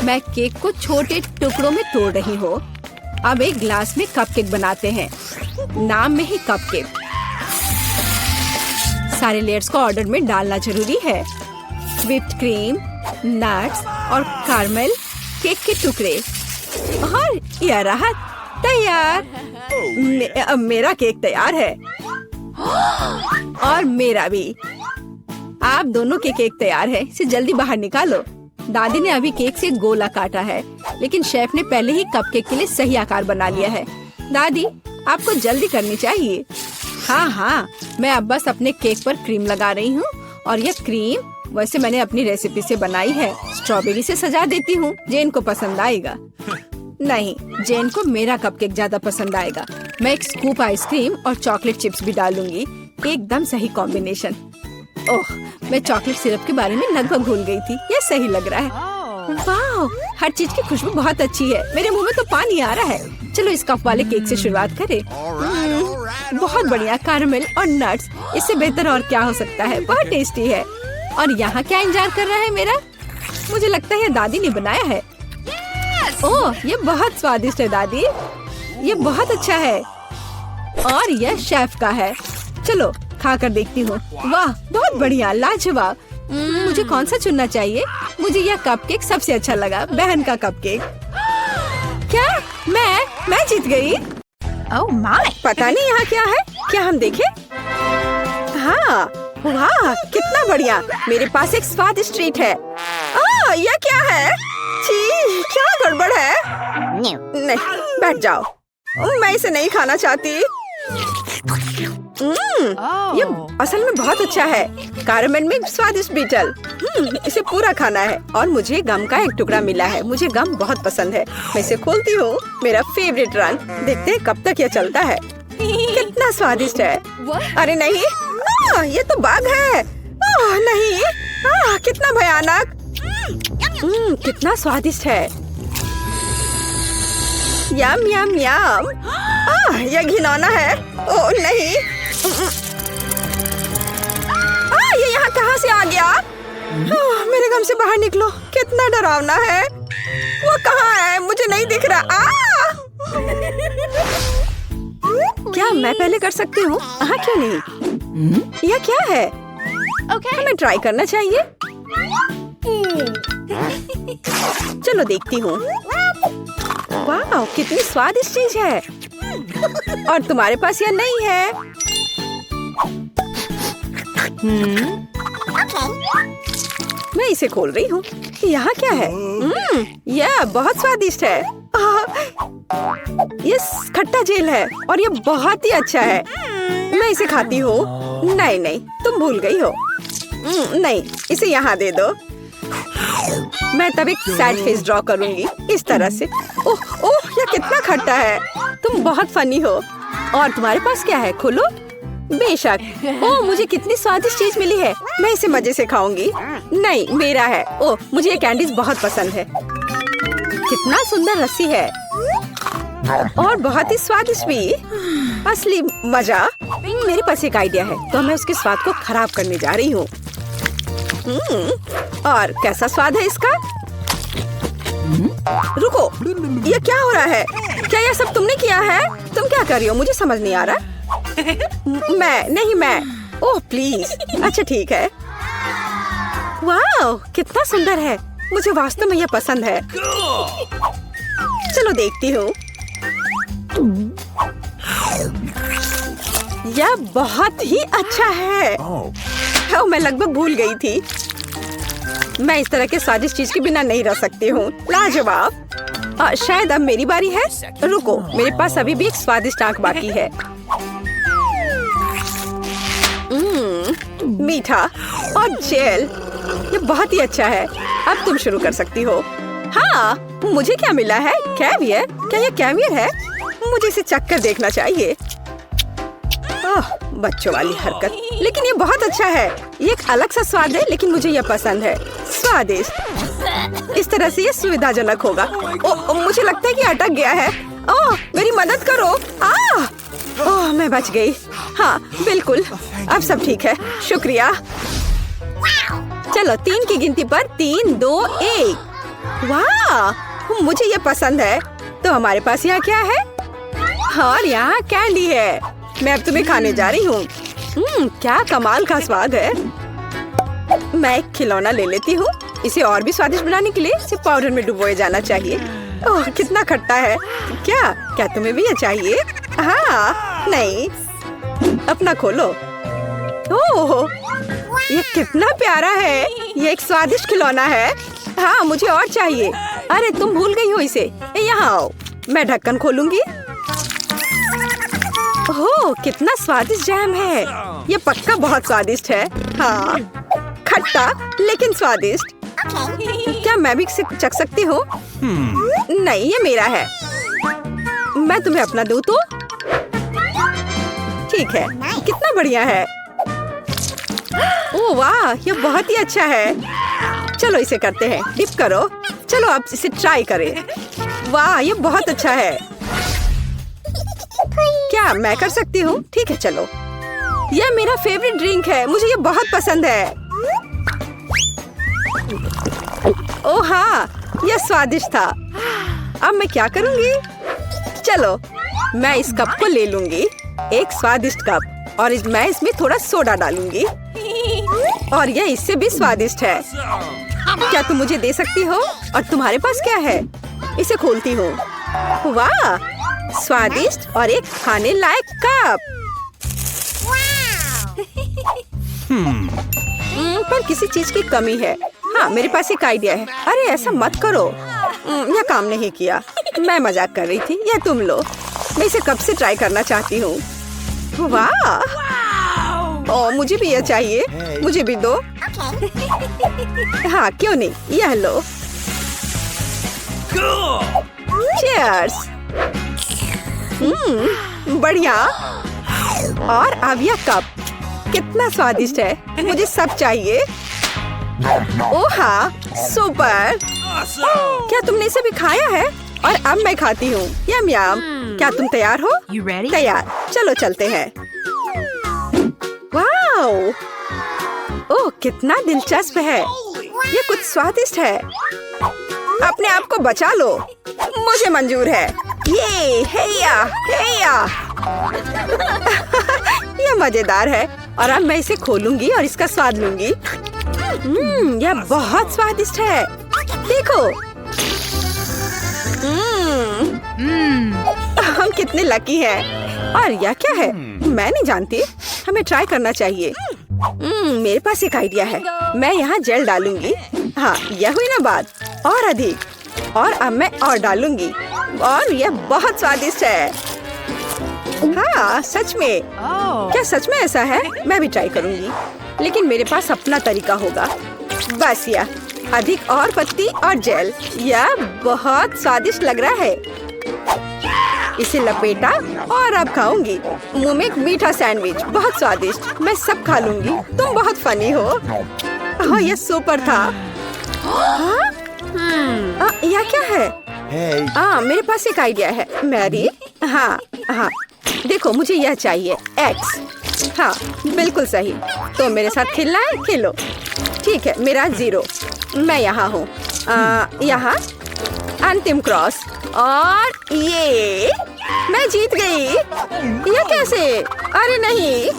[SPEAKER 1] मैं केक को छोटे टुकड़ों में तोड़ रही हूँ। अब एक ग्लास में कपकेक बनाते हैं। नाम में ही कपकेक। सारे लेयर्स को ऑर्डर में डालना जरूरी है। व्हिप्ड क्रीम, नट्स और कैरामेल, केक के टुकड़े और यह रहा तैयार। अब मेरा केक तैयार है और मेरा भी। आप दोनों के केक तैयार है। इसे जल्दी बाहर निकालो। दादी ने अभी केक से गोला काटा है, लेकिन शेफ ने पहले ही कपकेक के लिए सही आकार बना लिया है। दादी, आपको जल्दी करनी चाहिए। हाँ, मैं अब बस अपने केक पर क्रीम लगा रही हूँ और यह क्रीम वैसे मैंने अपनी रेसिपी से बनाई है। स्ट्रॉबेरी से सजा देती हूँ, जेन को पसंद आएगा। नहीं, जेन को मेरा कपकेक ज्यादा पसंद आएगा। मैं एक स्कूप आइसक्रीम और चॉकलेट चिप्स भी डालूंगी। एकदम सही कॉम्बिनेशन। ओह, मैं चॉकलेट सिरप के बारे में लगभग भूल गई थी। ये सही लग रहा है। वाह, हर चीज की खुशबू बहुत अच्छी है। मेरे मुंह में तो पानी आ रहा है। चलो इस कप वाले केक से शुरुआत करें। बहुत बढ़िया, कैरमल और नट्स। इससे बेहतर और क्या हो सकता है। बहुत टेस्टी है। और यहाँ क्या इंतजार कर रहा है मेरा? मुझे लगता है ये दादी ने बनाया है। ओह, ये बहुत स्वादिष्ट है दादी। ये बहुत अच्छा है। और यह शेफ का है। चलो खा कर देखती हूँ। वाह, बहुत बढ़िया, लाजवाब। मुझे कौन सा चुनना चाहिए? मुझे यह कपकेक सबसे अच्छा लगा, बहन का कपकेक। क्या मैं जीत गई?
[SPEAKER 3] Oh my!
[SPEAKER 1] पता नहीं यहाँ क्या है। क्या हम देखें? हाँ, वाह, कितना बढ़िया। मेरे पास एक स्वादिष्ट ट्रीट है। यह क्या है? छी, क्या गड़बड़ है? नहीं, बैठ जाओ। मैं इसे नहीं खाना चाहती। ये असल में बहुत अच्छा है। कैरमल में स्वादिष्ट बीटल। इसे पूरा खाना है। और मुझे गम का एक टुकड़ा मिला है। मुझे गम बहुत पसंद है। मैं इसे खोलती हूँ। मेरा फेवरेट रंग। देखते हैं कब तक यह चलता है। कितना स्वादिष्ट है। अरे नहीं, ये तो बाघ है। नहीं, कितना भयानक। कितना स्वादिष्ट है। यम यम यम। यह घिनौना है। ओह नहीं, ये यहाँ कहाँ से आ गया? मेरे गम से बाहर निकलो। कितना डरावना है। वो कहाँ है? मुझे नहीं दिख रहा। क्या मैं पहले कर सकती हूँ? क्यों नहीं? यह क्या है? हमें ट्राई करना चाहिए। चलो देखती हूँ। वाह, कितनी स्वादिष्ट चीज है। और तुम्हारे पास यह नहीं है। मैं इसे खोल रही हूँ। यहाँ क्या है? यह बहुत स्वादिष्ट है। ये खट्टा जेल है और ये बहुत ही अच्छा है। मैं इसे खाती हूँ। नहीं, तुम भूल गई हो। नहीं, इसे यहाँ दे दो। मैं तब एक सैड फेस ड्रॉ करूंगी इस तरह से। ओह, यह कितना खट्टा है। तुम बहुत फनी हो। और तुम्हारे पास क्या है? खोलो। बेशक। ओह, मुझे कितनी स्वादिष्ट चीज मिली है। मैं इसे मजे से खाऊंगी। नहीं, मेरा है। ओह, मुझे ये कैंडीज बहुत पसंद है। कितना सुंदर रस्सी है और बहुत ही स्वादिष्ट भी। असली मजा। मेरे पास एक आइडिया है, तो मैं उसके स्वाद को खराब करने जा रही हूँ। और कैसा स्वाद है इसका? रुको, ये क्या हो रहा है? क्या यह सब तुमने किया है? तुम क्या कर रही हो? मुझे समझ नहीं आ रहा। मैं। Oh please. अच्छा ठीक है। वाह, कितना सुंदर है। मुझे वास्तव में यह पसंद है। चलो देखती हूँ। यह बहुत ही अच्छा है। मैं लगभग भूल गई थी। मैं इस तरह के स्वादिष्ट चीज के बिना नहीं रह सकती हूँ। लाजवाब। शायद अब मेरी बारी है। रुको, मेरे पास अभी भी एक स्वादिष्ट आंख बाकी है। मीठा और जेल। ये बहुत ही अच्छा है। अब तुम शुरू कर सकती हो। हाँ, मुझे क्या मिला है? कैवियर। क्या ये कैवियर है? मुझे इसे चख कर देखना चाहिए। बच्चों वाली हरकत। लेकिन ये बहुत अच्छा है। ये एक अलग सा स्वाद है, लेकिन मुझे यह पसंद है। स्वादिष्ट। इस तरह से ये सुविधाजनक होगा। मुझे लगता है कि अटक गया है। मेरी मदद करो। मैं बच गई। हाँ बिल्कुल, अब सब ठीक है। शुक्रिया। चलो 3 की गिनती पर 3, 2, 1। वाह, मुझे ये पसंद है। तो हमारे पास यहाँ क्या है? और यहाँ कैंडी है। मैं अब तुम्हें खाने जा रही हूँ। क्या कमाल का स्वाद है। मैं एक खिलौना ले लेती हूँ। इसे और भी स्वादिष्ट बनाने के लिए इसे पाउडर में डुबोया जाना चाहिए। ओह, कितना खट्टा है। क्या तुम्हें भी ये चाहिए? हाँ, नहीं, अपना खोलो। ओह, ये कितना प्यारा है। ये एक स्वादिष्ट खिलौना है। हाँ, मुझे और चाहिए। अरे तुम भूल गई हो इसे। यहाँ आओ, मैं ढक्कन खोलूंगी। ओह, कितना स्वादिष्ट जैम है। ये पक्का बहुत स्वादिष्ट है। हाँ, खट्टा लेकिन स्वादिष्ट। क्या मैं भी इसे चख सकती हूँ? नहीं, ये मेरा है। मैं तुम्हें अपना दूँ तो? ठीक है, कितना बढ़िया है। ओह वाह, ये बहुत ही अच्छा है। चलो इसे करते हैं, डिप करो। चलो आप इसे ट्राई करें। वाह, ये बहुत अच्छा है। क्या मैं कर सकती हूँ? ठीक है, चलो। यह मेरा फेवरेट ड्रिंक है, मुझे ये बहुत पसंद है। ओह हाँ, यह स्वादिष्ट था। अब मैं क्या करूँगी? चलो, मैं इस कप को ले लूंगी, एक स्वादिष्ट कप, और मैं इसमें थोड़ा सोडा डालूंगी, और यह इससे भी स्वादिष्ट है। क्या तुम मुझे दे सकती हो? और तुम्हारे पास क्या है? इसे खोलती हूँ। वाह, स्वादिष्ट और एक खाने लायक कप। पर किसी चीज की कमी है। हाँ, मेरे पास एक आइडिया है। अरे ऐसा मत करो, यह काम नहीं किया। मैं मजाक कर रही थी। यह तुम लो। मैं इसे कब से ट्राई करना चाहती हूँ। वाह, ओ मुझे भी यह चाहिए। मुझे भी दो। हाँ, क्यों नहीं, यह लो। चीयर्स। बढ़िया। और अब यह कप कितना स्वादिष्ट है। मुझे सब चाहिए। ओह हाँ, सुपर। क्या तुमने इसे भी खाया है? और अब मैं खाती हूँ। यम यम। क्या तुम तैयार हो? तैयार। चलो चलते हैं। वाओ, ओह कितना दिलचस्प है। ये कुछ स्वादिष्ट है। अपने आप को बचा लो, मुझे मंजूर है। ये हेया हेया। ये मजेदार है। और अब मैं इसे खोलूंगी और इसका स्वाद लूंगी। यह बहुत स्वादिष्ट है। देखो। हम कितने लकी हैं। और यह क्या है? मैं नहीं जानती। हमें ट्राई करना चाहिए। मेरे पास एक आइडिया है। मैं यहाँ जेल डालूंगी। हाँ, यह हुई ना बात। और अधिक। और अब मैं और डालूंगी। और यह बहुत स्वादिष्ट है। हाँ, सच में। क्या सच में ऐसा है? मैं भी ट्राई करूंगी, लेकिन मेरे पास अपना तरीका होगा। बस यह अधिक और पत्ती और जेल। यह बहुत स्वादिष्ट लग रहा है। इसे लपेटा और अब खाऊंगी। मुंह में एक मीठा सैंडविच, बहुत स्वादिष्ट। मैं सब खा लूंगी। तुम बहुत फनी हो। हाँ, यह सुपर था। हाँ? यह क्या है? मेरे पास एक आइडिया है। मैरी। हाँ हाँ, देखो मुझे यह चाहिए। एक्स। हाँ, बिल्कुल सही। तो मेरे साथ खेलना है? खेलो। ठीक है, मेरा 0। मैं यहाँ हूँ। यहाँ अंतिम क्रॉस। और ये मैं जीत गई। यह कैसे? अरे नहीं।